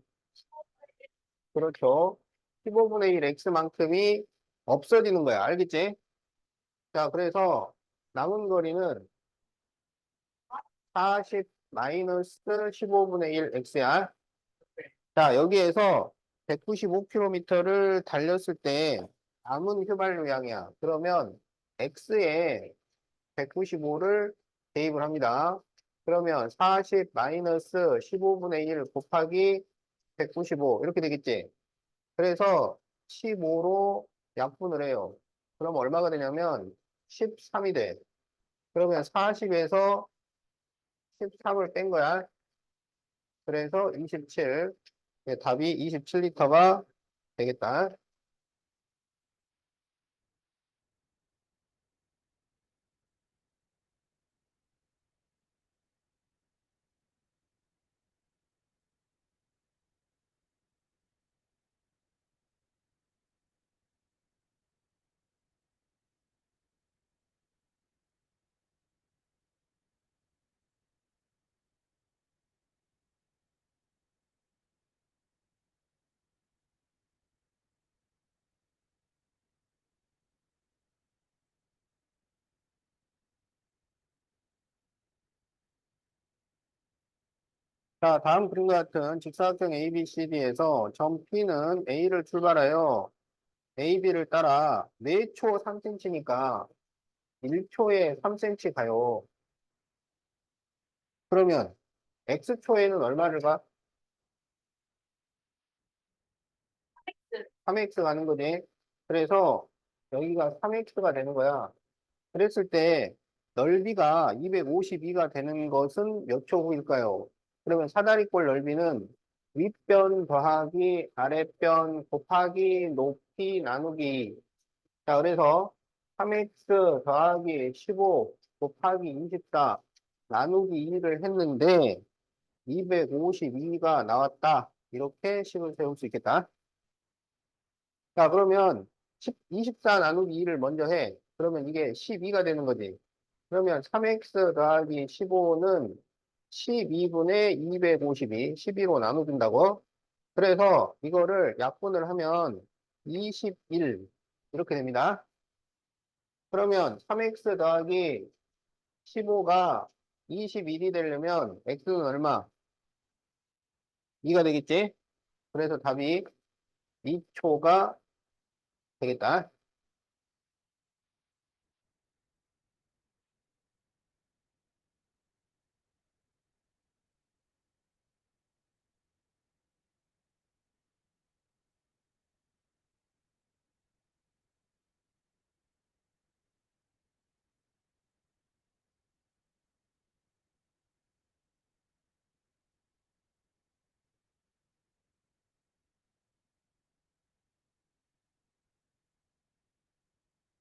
그렇죠. 15분의 1 x만큼이 없어지는 거야. 알겠지? 자, 그래서 남은 거리는 40 마이너스 15분의 1 x야. 자, 여기에서 195km를 달렸을 때 남은 휘발유 양이야. 그러면 x에 195를 대입을 합니다. 그러면 40 마이너스 15분의 1 곱하기 195 이렇게 되겠지. 그래서 15로 약분을 해요. 그럼 얼마가 되냐면 13이 돼. 그러면 40에서 13을 뺀 거야. 그래서 27. 답이 27리터가 되겠다. 자, 다음 그림과 같은 직사각형 ABCD에서 점 P는 A를 출발하여 AB를 따라 4초 3cm니까 1초에 3cm 가요. 그러면 X초에는 얼마를 가? 3X 가는 거지. 그래서 여기가 3X가 되는 거야. 그랬을 때 넓이가 252가 되는 것은 몇 초 후일까요? 그러면 사다리꼴 넓이는 윗변 더하기 아랫변 곱하기 높이 나누기. 자, 그래서 3x 더하기 15 곱하기 24 나누기 2를 했는데 252가 나왔다. 이렇게 식을 세울 수 있겠다. 자, 그러면 24 나누기 2를 먼저 해. 그러면 이게 12가 되는 거지. 그러면 3x 더하기 15는 12분의 252, 12로 나눠준다고. 그래서 이거를 약분을 하면 21 이렇게 됩니다. 그러면 3x 더하기 15가 21이 되려면 x는 얼마? 2가 되겠지? 그래서 답이 2초가 되겠다.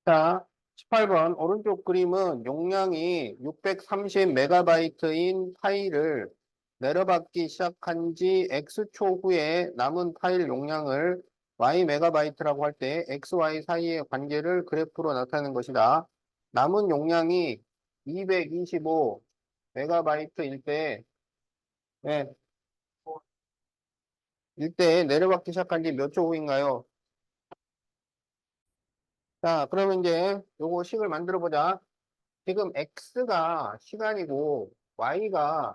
자, 18번 오른쪽 그림은 용량이 630MB인 파일을 내려받기 시작한 지 X초 후에 남은 파일 용량을 Y 메가바이트라고 할 때 XY 사이의 관계를 그래프로 나타내는 것이다. 남은 용량이 225 메가바이트일 때, 네, 일때 내려받기 시작한 지 몇 초 후인가요? 자, 그러면 이제 요거 식을 만들어 보자. 지금 X가 시간이고 Y가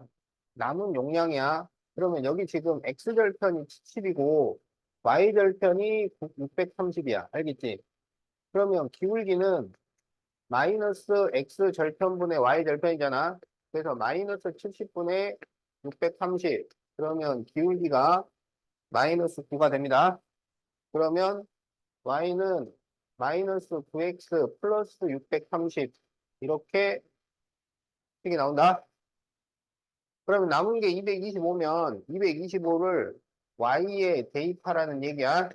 남은 용량이야. 그러면 여기 지금 X절편이 70이고 Y절편이 630이야. 알겠지? 그러면 기울기는 마이너스 X절편분의 Y절편이잖아. 그래서 마이너스 70분의 630. 그러면 기울기가 마이너스 9가 됩니다. 그러면 Y는 마이너스 9X 플러스 630 이렇게 식이 나온다. 그러면 남은 게 225면 225를 Y에 대입하라는 얘기야.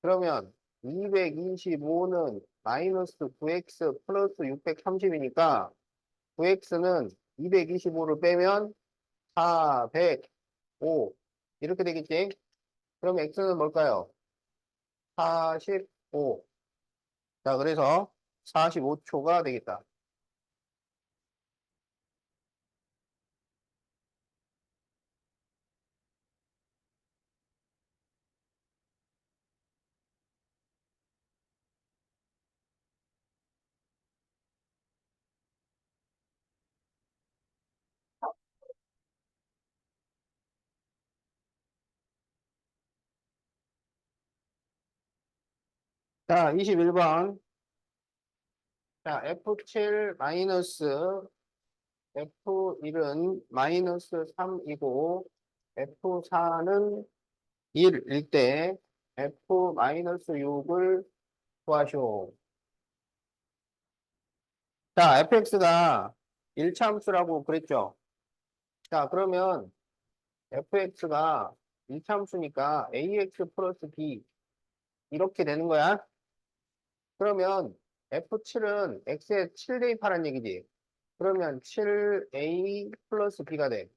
그러면 225는 마이너스 9X 플러스 630이니까 9X는 225를 빼면 405 이렇게 되겠지? 그럼 X는 뭘까요? 45. 자, 그래서 45초가 되겠다. 자, 21번. 자, F7 마이너스 F1은 마이너스 3이고 F4는 1일 때 F 마이너스 6을 구하시오. 자, fx가 1차함수라고 그랬죠. 자, 그러면 fx가 1차함수니까 ax 플러스 b 이렇게 되는 거야. 그러면 F7은 X에 7 대입하라는 얘기지. 그러면 7A 플러스 B가 돼.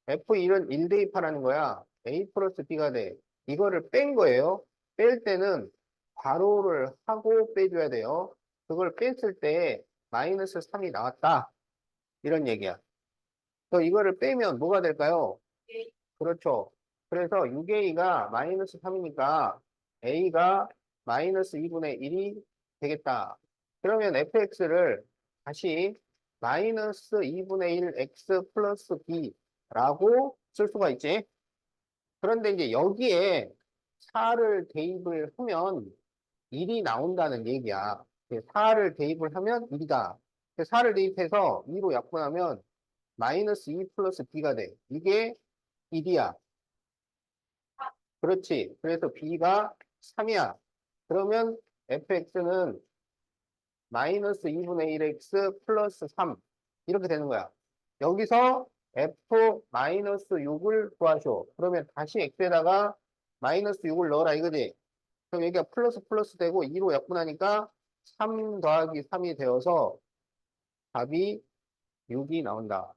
F1은 1 대입하라는 거야. A 플러스 B가 돼. 이거를 뺀 거예요. 뺄 때는 괄호를 하고 빼줘야 돼요. 그걸 뺐을 때 마이너스 3이 나왔다. 이런 얘기야. 또 이거를 빼면 뭐가 될까요? 그렇죠. 그래서 6A가 마이너스 3이니까 A가 마이너스 2분의 1이 되겠다. 그러면 fx를 다시 마이너스 2분의 1 x 플러스 b라고 쓸 수가 있지. 그런데 이제 여기에 4를 대입을 하면 1이 나온다는 얘기야. 4를 대입을 하면 1이다. 4를 대입해서 2로 약분하면 마이너스 2 플러스 b가 돼. 이게 1이야. 그렇지. 그래서 b가 3이야. 그러면 fx는 마이너스 2분의 1x 플러스 3 이렇게 되는 거야. 여기서 f 마이너스 6을 구하쇼. 그러면 다시 x에다가 마이너스 6을 넣어라 이거지. 그럼 여기가 플러스 플러스 되고 2로 약분하니까 3 더하기 3이 되어서 답이 6이 나온다.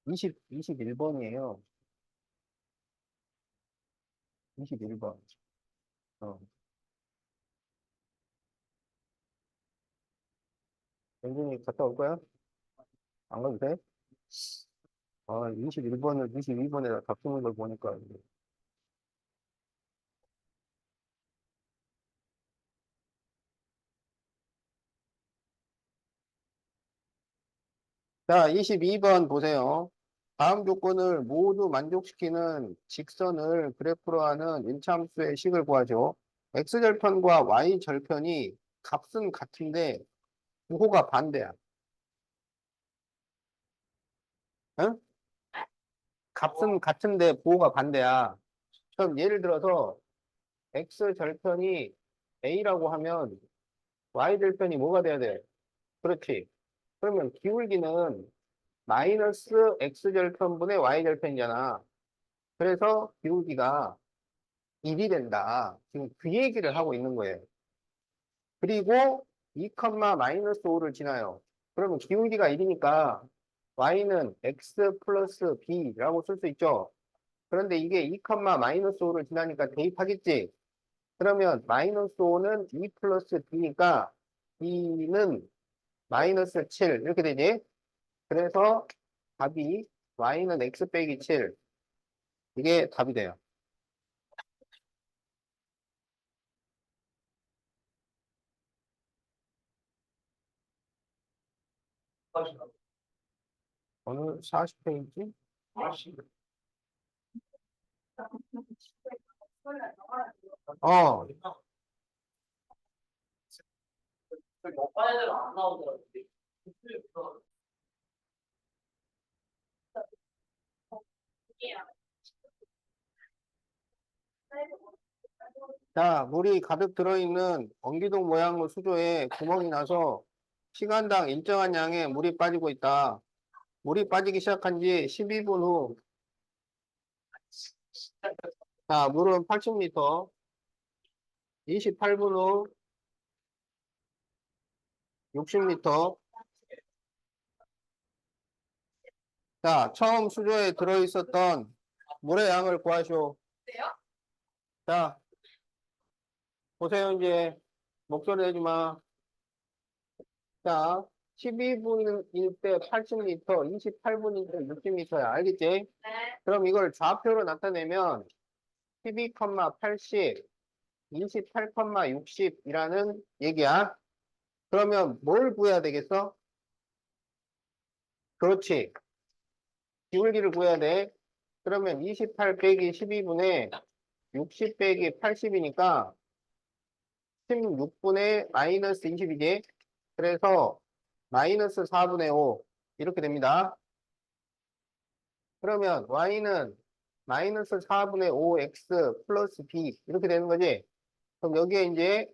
21번이에요. 21번. 어. 영준이 갔다 올 거야? 안 가도 돼? 21번을 22번에다 바꾸는 걸 보니까. 자, 22번 보세요. 다음 조건을 모두 만족시키는 직선을 그래프로 하는 일차함수의 식을 구하죠. x절편과 y절편이 값은 같은데 부호가 반대야. 응? 값은 같은데 부호가 반대야. 그럼 예를 들어서 x절편이 a라고 하면 y절편이 뭐가 돼야 돼? 그렇지. 그러면 기울기는 마이너스 x절편분의 y절편이잖아. 그래서 기울기가 1이 된다. 지금 그 얘기를 하고 있는 거예요. 그리고 2, 마이너스 5를 지나요. 그러면 기울기가 1이니까 y는 x 플러스 b라고 쓸 수 있죠. 그런데 이게 2, 마이너스 5를 지나니까 대입하겠지. 그러면 마이너스 5는 2 플러스 b니까 b는 마이너스 7 이렇게 되지. 그래서 답이 y는 x 빼기 7 이게 답이 돼요. 오늘 40페이지? 어, 먹방 애들 안 나오더라고. 자, 물이 가득 들어있는 원기둥 모양의 수조에 구멍이 나서 시간당 일정한 양의 물이 빠지고 있다. 물이 빠지기 시작한 지 12분 후, 자, 물은 80리터, 28분 후 60리터. 자, 처음 수조에 들어있었던 물의 양을 구하시오. 자, 보세요, 이제. 목소리 내지 마. 자, 12분일 때 80리터, 28분일 때 60리터야. 알겠지? 네. 그럼 이걸 좌표로 나타내면 12, 80, 28, 60이라는 얘기야. 그러면 뭘 구해야 되겠어? 그렇지. 기울기를 구해야 돼. 그러면 28 빼기 12분의 60 빼기 80이니까 16분의 마이너스 20이지. 그래서 마이너스 4분의 5 이렇게 됩니다. 그러면 y는 마이너스 4분의 5x 플러스 b 이렇게 되는 거지. 그럼 여기에 이제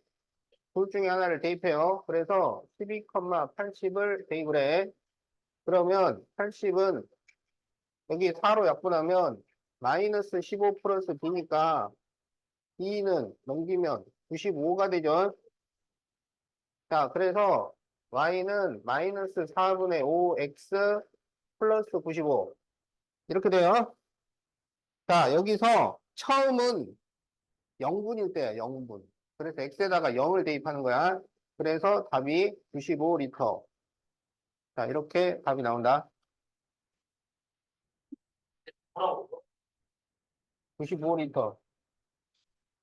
둘 중에 하나를 대입해요. 그래서 12, 80을 대입을 해. 그러면 80은 여기 4로 약분하면 마이너스 15 플러스 b니까 b는 넘기면 95가 되죠. 자, 그래서 y는 마이너스 4분의 5x 플러스 95 이렇게 돼요. 자, 여기서 처음은 0분일 때야, 0분. 그래서 x에다가 0을 대입하는 거야. 그래서 답이 95리터. 자, 이렇게 답이 나온다. 뭐라고? 95리터.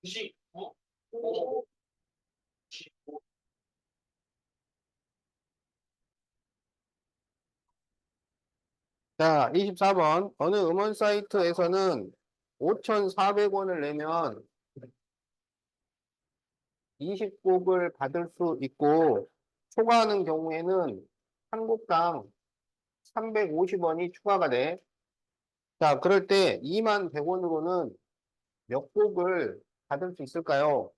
99, 5, 95. 자, 24번. 어느 음원 사이트에서는 5,400원을 내면 20곡을 받을 수 있고, 초과하는 경우에는 한 곡당 350원이 추가가 돼. 자, 그럴 때 2만 100원으로는 몇 곡을 받을 수 있을까요?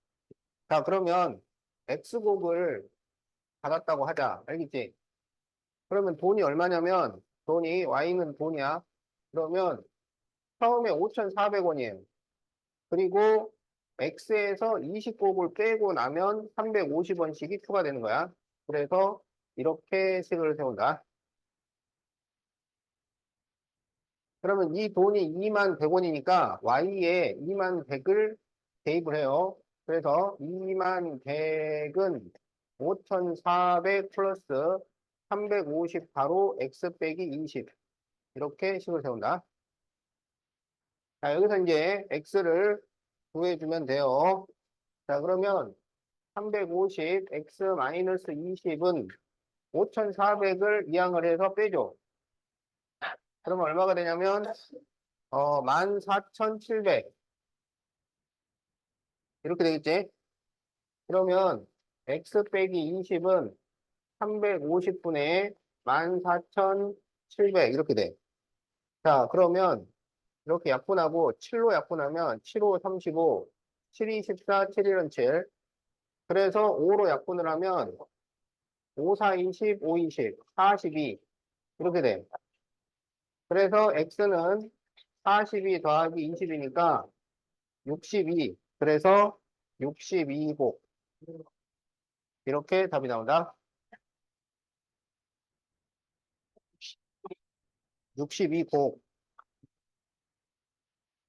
자, 그러면 X곡을 받았다고 하자. 알겠지? 그러면 돈이 얼마냐면, 돈이, Y는 돈이야. 그러면 처음에 5,400원이에요. 그리고 X에서 20곡을 빼고 나면 350원씩이 추가되는 거야. 그래서 이렇게 식을 세운다. 그러면 이 돈이 2만 100원이니까 Y에 2만 100을 대입을 해요. 그래서 2만 100은 5,400 플러스 350 바로 X 빼기 20 이렇게 식을 세운다. 자, 여기서 이제 X를 구해주면 돼요. 자, 그러면 350 X 마이너스 20은 5,400을 이항을 해서 빼줘. 그러면 얼마가 되냐면 14,700 이렇게 되겠지? 그러면 x 빼기 20은 350분의 14,700 이렇게 돼. 자, 그러면 이렇게 약분하고 7로 약분하면 7호 35, 7이 14, 7일은 7. 그래서 5로 약분을 하면 5, 4, 20, 5, 20, 42 이렇게 돼. 그래서 x는 42 더하기 20이니까 62. 그래서 62곱. 이렇게 답이 나온다. 62곱.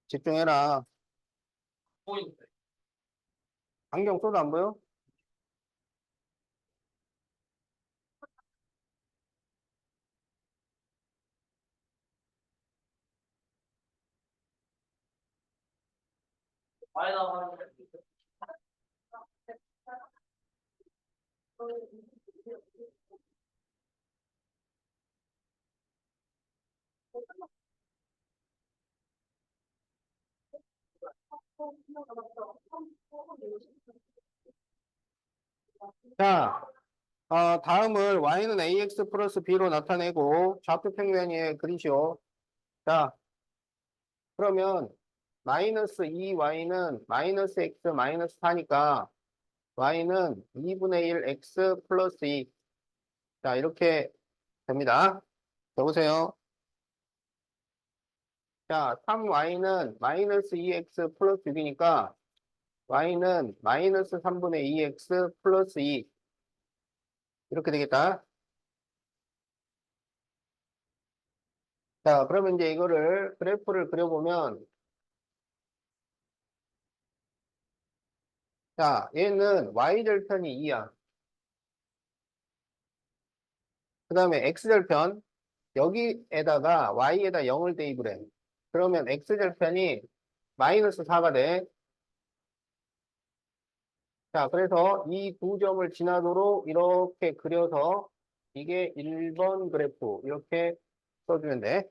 집중해라. 보이는데. 안경 써도 안 보여? 많이 나가는 거. 자, 다음을 y는 ax 플러스 b로 나타내고 좌표 평면에 그리시오. 자, 그러면 마이너스 2y는 마이너스 x 마이너스 4니까 y는 2분의 1 x 플러스 2. 자, 이렇게 됩니다. 여보세요. 자, 3y는 마이너스 2x 플러스 6이니까 y는 마이너스 3분의 2x 플러스 2. 이렇게 되겠다. 자, 그러면 이제 이거를 그래프를 그려보면 자, 얘는 y절편이 2야. 그 다음에 x절편 여기에다가 y에다 0을 대입을 해. 그러면 x절편이 마이너스 4가 돼. 자, 그래서 이 두 점을 지나도록 이렇게 그려서 이게 1번 그래프 이렇게 써주면 돼.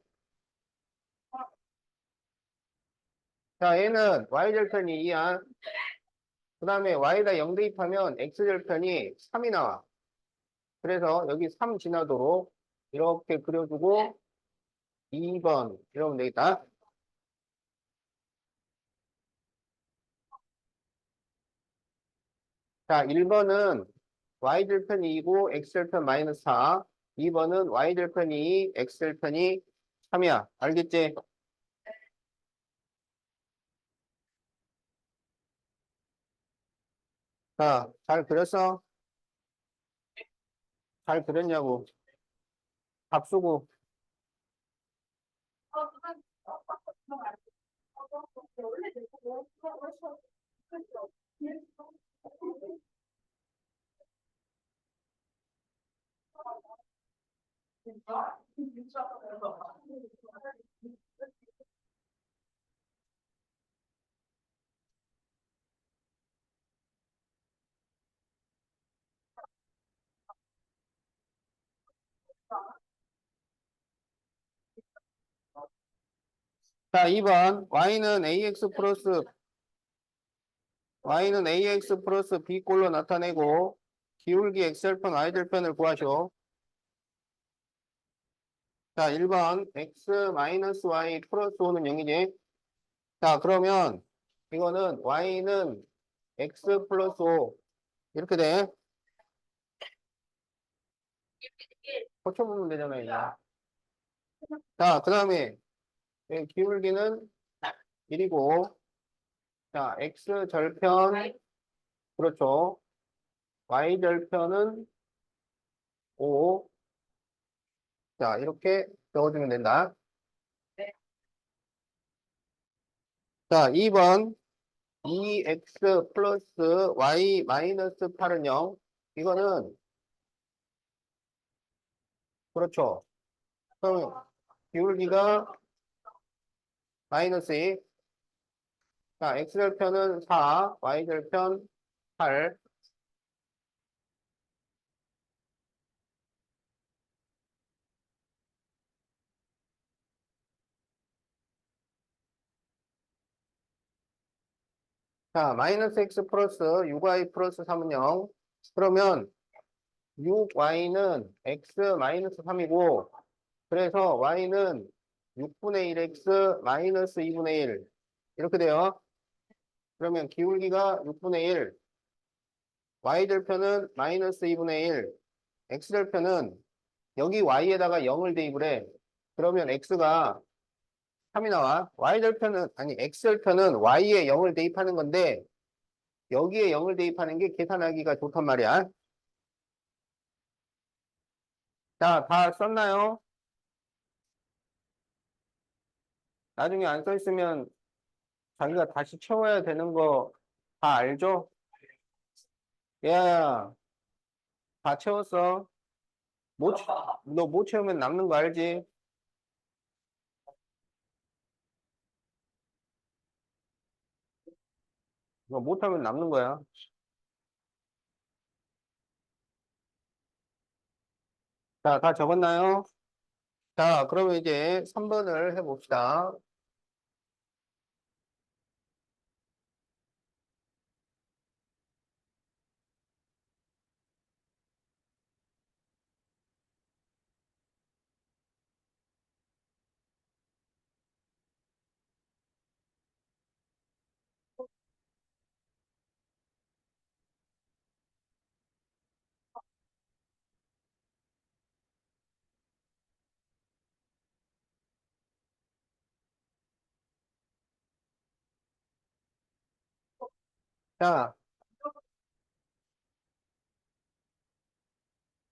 자, 얘는 y절편이 2야. 그 다음에 y에다 0 대입하면 x절편이 3이 나와. 그래서 여기 3 지나도록 이렇게 그려주고 2번 이러면 되겠다. 자, 1번은 y절편이 2고 x절편 마이너스 4. 2번은 y절편이 2, x절편이 3이야. 알겠지? 자, 잘 그렸어? 잘 그렸냐고. 답수고. 자, 2번. y는 ax 플러스 b꼴로 나타내고 기울기 x절편 y절편을 구하시오. 자, 1번 x 마이너스 y 플러스 5는 0이지. 자, 그러면 이거는 y는 x 플러스 5 이렇게 돼. 고쳐보면 되잖아요. 이제. 자, 그 다음에 기울기는 1이고 자, x 절편 그렇죠. y 절편은 5. 자, 이렇게 적어주면 된다. 자, 2번 2x 플러스 y 마이너스 8은 0. 이거는 그렇죠. 그럼 기울기가 마이너스 2. 자, x절편은 4, y절편 8. 자, 마이너스 x 플러스 6y 플러스 3은 0. 그러면 6y는 x 마이너스 3이고 그래서 y는 6분의 1x 마이너스 2분의 1 이렇게 돼요. 그러면 기울기가 6분의 1, y절편은 마이너스 2분의 1, x절편은 여기 y에다가 0을 대입을 해. 그러면 x가 3이 나와. y절편은, 아니, x절편은 y에 0을 대입하는 건데, 여기에 0을 대입하는 게 계산하기가 좋단 말이야. 자, 다 썼나요? 나중에 안 써 있으면 자기가 다시 채워야 되는 거 다 알죠? 야, 다 채웠어. 너 못 채우면 남는 거 알지? 너 못하면 남는 거야. 자, 다 적었나요? 자, 그러면 이제 3번을 해봅시다. 자,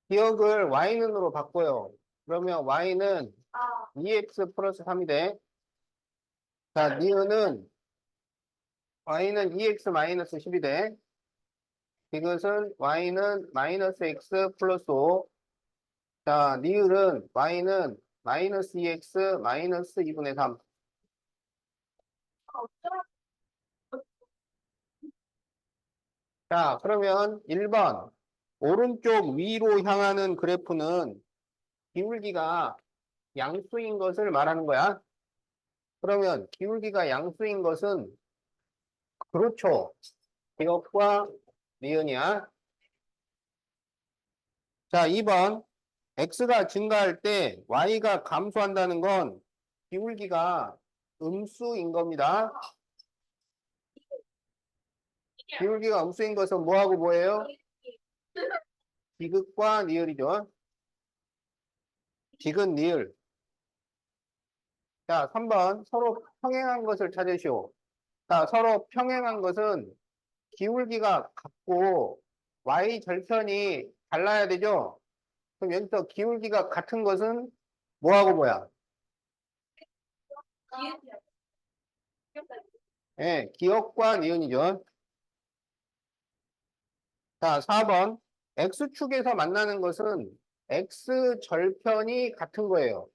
기억을 y는으로 바꿔요. 그러면 y는 2x 플러스 3이 돼. 자, 니은은 y는 2x 마이너스 10이 돼. 이것은 y는 마이너스 x 플러스 5. 자, 니은은 y는 마이너스 2x 마이너스 2분의 3. 자, 그러면 1번. 오른쪽 위로 향하는 그래프는 기울기가 양수인 것을 말하는 거야. 그러면 기울기가 양수인 것은 그렇죠. 기억과 니은이야. 자, 2번. x가 증가할 때 y가 감소한다는 건 기울기가 음수인 겁니다. 기울기가 음수인 것은 뭐하고 뭐예요? 디귿과 니을이죠. 디귿, 니을. 자, 3번. 서로 평행한 것을 찾으시오. 자, 서로 평행한 것은 기울기가 같고 y 절편이 달라야 되죠? 그럼 여기서 기울기가 같은 것은 뭐하고 뭐야? 예, 기억과 니은이죠. 자, 4번. x축에서 만나는 것은 x 절편이 같은 거예요.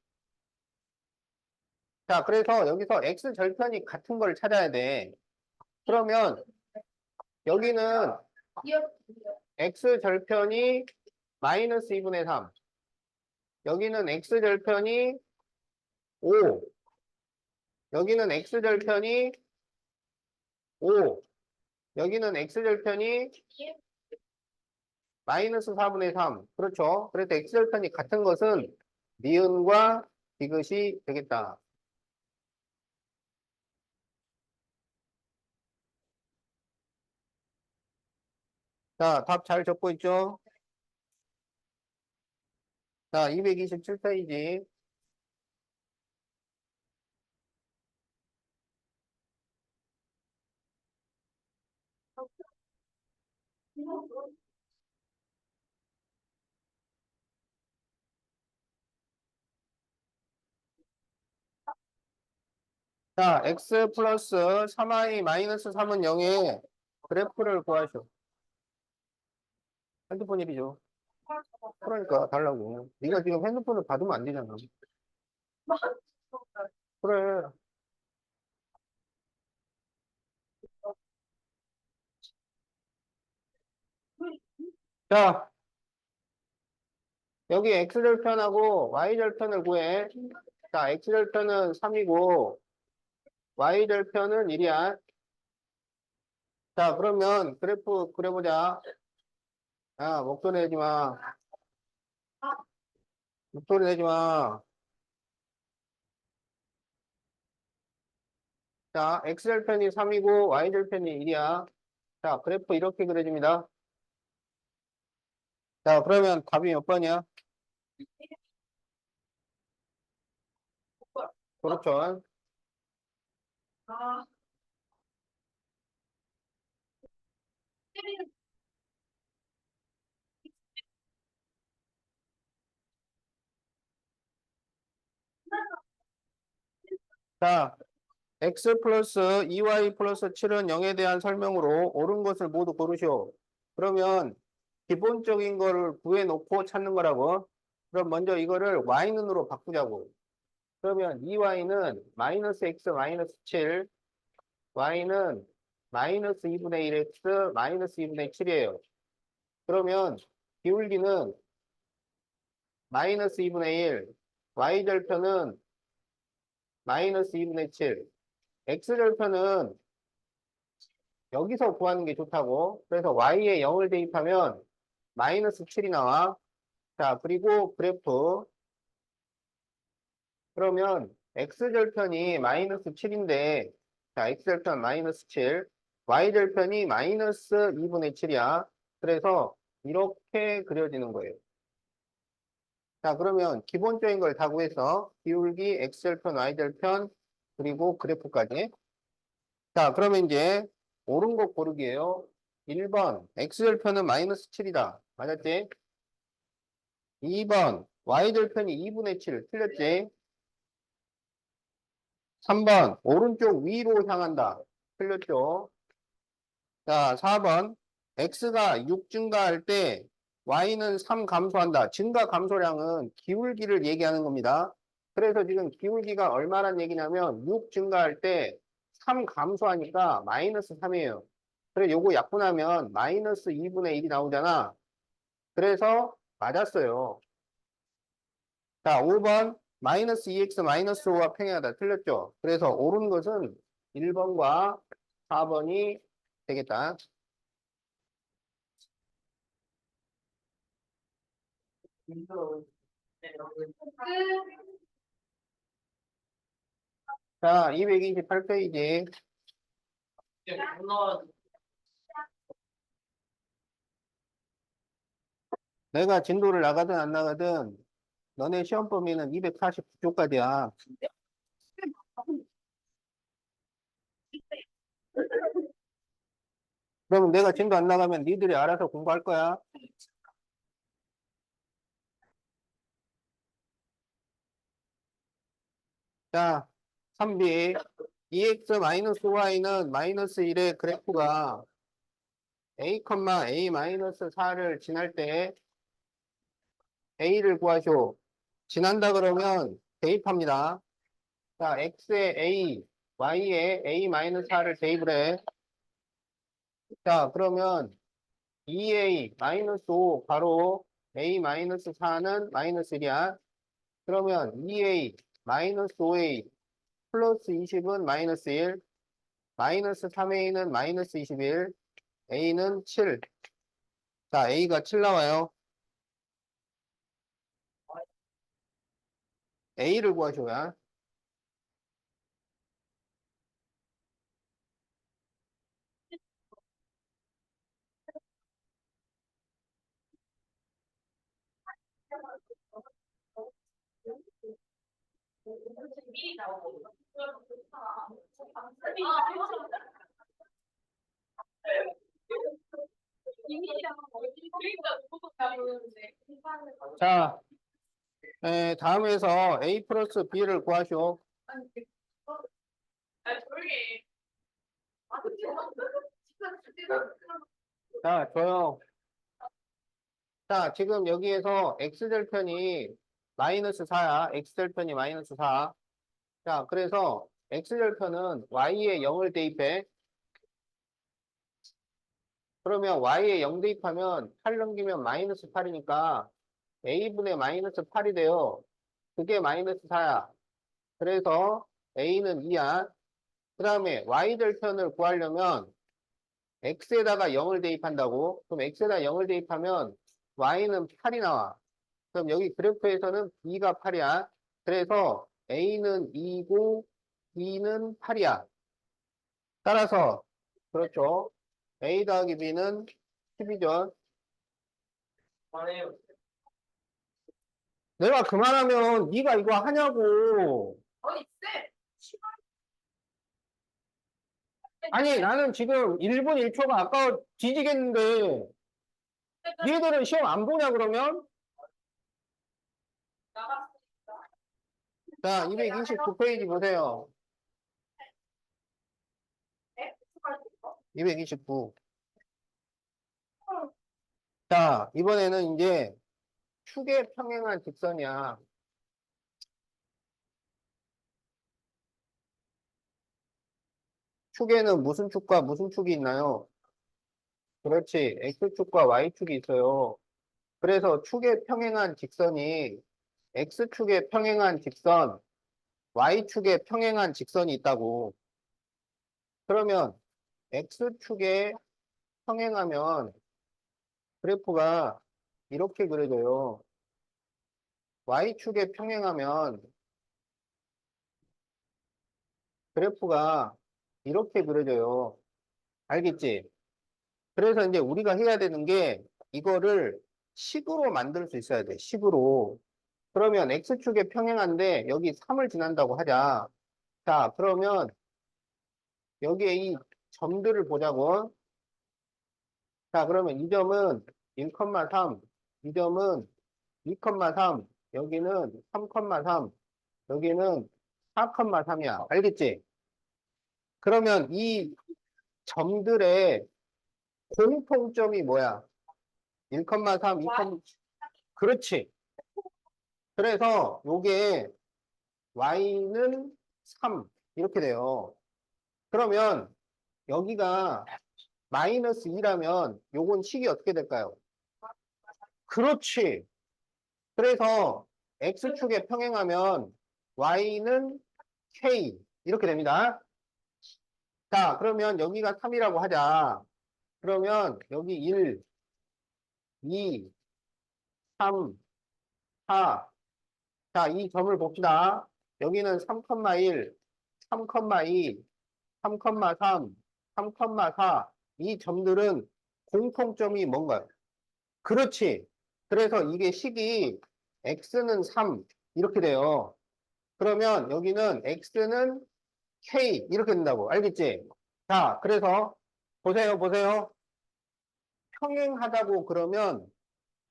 자, 그래서 여기서 x 절편이 같은 걸 찾아야 돼. 그러면 여기는 x 절편이 마이너스 2분의 3. 여기는 x 절편이 5. 여기는 x 절편이 5. 여기는 x 절편이 마이너스 4분의 3. 그렇죠. 그래서 x 절편이 같은 것은 니은과 디귿이 되겠다. 자, 답 잘 적고 있죠? 자, 227페이지. 자, x 플러스 3i 마이너스 3은 0의 그래프를 구하시오. 핸드폰 일이죠. 그러니까 달라고. 네가 지금 핸드폰을 받으면 안 되잖아. 그래. 자, 여기 x절편하고 y절편을 구해. 자, x절편은 3이고 y절편은 1이야. 자, 그러면 그래프 그려보자. 야, 목소리 내지 마. 목소리 내지 마. 자, x절편이 3이고 y절편이 1이야. 자, 그래프 이렇게 그려집니다. 자, 그러면 답이 몇 번이야? 그렇죠. 자, x 플러스 2y 플러스 7은 0에 대한 설명으로 옳은 것을 모두 고르시오. 그러면 기본적인 거를 구해놓고 찾는 거라고. 그럼 먼저 이거를 y는으로 바꾸자고. 그러면 2y는 마이너스 x 마이너스 7, y는 마이너스 2분의 1x 마이너스 2분의 7이에요. 그러면 기울기는 마이너스 2분의 1, y절편은 마이너스 2분의 7, x절편은 여기서 구하는 게 좋다고. 그래서 y에 0을 대입하면 마이너스 7이 나와. 자, 그리고 그래프. 그러면 x절편이 마이너스 7인데, 자, x절편 마이너스 7, y절편이 마이너스 2분의 7이야. 그래서 이렇게 그려지는 거예요. 자, 그러면 기본적인 걸 다 구해서 기울기 x절편, y절편, 그리고 그래프까지. 자, 그러면 이제 옳은 거 고르기예요. 1번 x절편은 마이너스 7이다. 맞았지? 2번 y절편이 2분의 7. 틀렸지? 3번 오른쪽 위로 향한다. 틀렸죠? 자, 4번 x가 6 증가할 때 y는 3 감소한다. 증가 감소량은 기울기를 얘기하는 겁니다. 그래서 지금 기울기가 얼마란 얘기냐면 6 증가할 때 3 감소하니까 마이너스 3이에요. 그래 요거 약분하면 마이너스 2분의 1이 나오잖아. 그래서 맞았어요. 자, 5번 마이너스 2x 마이너스 5가 평행하다. 틀렸죠? 그래서 옳은 것은 1번과 4번이 되겠다. 자, 228페이지. 내가 진도를 나가든 안 나가든 너네 시험 범위는 249쪽까지야. 그러면 내가 진도 안 나가면 니들이 알아서 공부할 거야. 자, 3B. 2x-y는 마이너스 1의 그래프가 a, a-4를 지날 때 a를 구하시오. 지난다 그러면 대입합니다. 자, x에 a, y에 a-4를 대입을 해. 자, 그러면 2a-5 바로 a-4는 마이너스 1이야. 그러면 2a-5a 플러스 20은 마이너스 1, 마이너스 3a는 마이너스 21, a는 7. 자, a가 7 나와요. a를 구하셔야. 미리 나오고. 자, 다음에서 a 플러스 b를 구하시오. 자, 조용. 자, 지금 여기에서 x절편이 마이너스 4야. x절편이 마이너스 4. 자, 그래서 x절편은 y에 0을 대입해. 그러면 y에 0 대입하면 8 넘기면 마이너스 8이니까 a분의 마이너스 8이 돼요. 그게 마이너스 4야. 그래서 a는 2야. 그 다음에 y절편을 구하려면 x에다가 0을 대입한다고. 그럼 x에다 0을 대입하면 y는 8이 나와. 그럼 여기 그래프에서는 b가 8이야. 그래서 a는 2고 b는 8이야. 따라서 그렇죠. a 더하기 b는 10이죠. 그만해요. 내가 그만하면 네가 이거 하냐고. 어이 쌤. 아니 나는 지금 1분 1초가 아까워 뒤지겠는데 니들은 시험 안 보냐 그러면? 자 229페이지 보세요. 229. 자 이번에는 이제 축에 평행한 직선이야. 축에는 무슨 축과 무슨 축이 있나요? 그렇지. X축과 Y축이 있어요. 그래서 축에 평행한 직선이 X축에 평행한 직선, Y축에 평행한 직선이 있다고. 그러면 X축에 평행하면 그래프가 이렇게 그려져요. Y축에 평행하면 그래프가 이렇게 그려져요. 알겠지? 그래서 이제 우리가 해야 되는 게 이거를 식으로 만들 수 있어야 돼. 식으로. 그러면 X축에 평행한데 여기 3을 지난다고 하자. 자, 그러면 여기에 이 점들을 보자고. 자, 그러면 이 점은 1,3, 이 점은 2,3, 여기는 3,3, 여기는 4,3이야. 알겠지? 그러면 이 점들의 공통점이 뭐야? 1,3, 2, 그렇지. 그래서 요게 y는 3 이렇게 돼요. 그러면 여기가 마이너스 2라면 요건 식이 어떻게 될까요? 그렇지. 그래서 x축에 평행하면 y는 k 이렇게 됩니다. 자, 그러면 여기가 3이라고 하자. 그러면 여기 1, 2, 3, 4. 자, 이 점을 봅시다. 여기는 3,1, 3,2, 3,3, 3,4. 이 점들은 공통점이 뭔가요? 그렇지. 그래서 이게 식이 x는 3 이렇게 돼요. 그러면 여기는 x는 k 이렇게 된다고. 알겠지? 자, 그래서 보세요. 평행하다고 그러면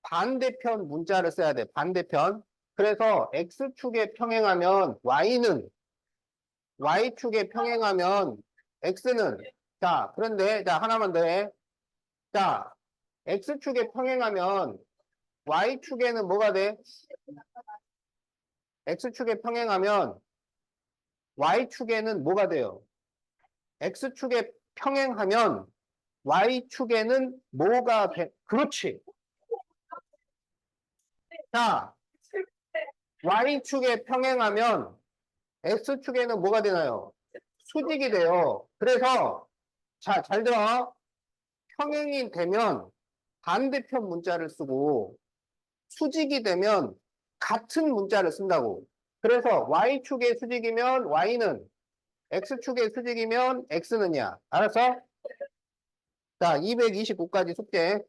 반대편 문자를 써야 돼. 반대편. 그래서 X축에 평행하면 Y축에 평행하면 X는, 자, 그런데, 자, 하나만 더 해. 자, X축에 평행하면 Y축에는 뭐가 돼? X축에 평행하면 Y축에는 뭐가 돼요? X축에 평행하면 Y축에는 뭐가 돼? 그렇지. 자, Y축에 평행하면 X축에는 뭐가 되나요? 수직이 돼요. 그래서, 자, 잘 들어. 평행이 되면 반대편 문자를 쓰고, 수직이 되면 같은 문자를 쓴다고. 그래서 Y축의 수직이면 Y는, X축의 수직이면 X는야. 알았어? 자, 229까지 숙제.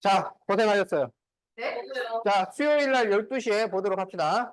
자, 고생하셨어요. 네? 자, 수요일 날 12시에 보도록 합시다.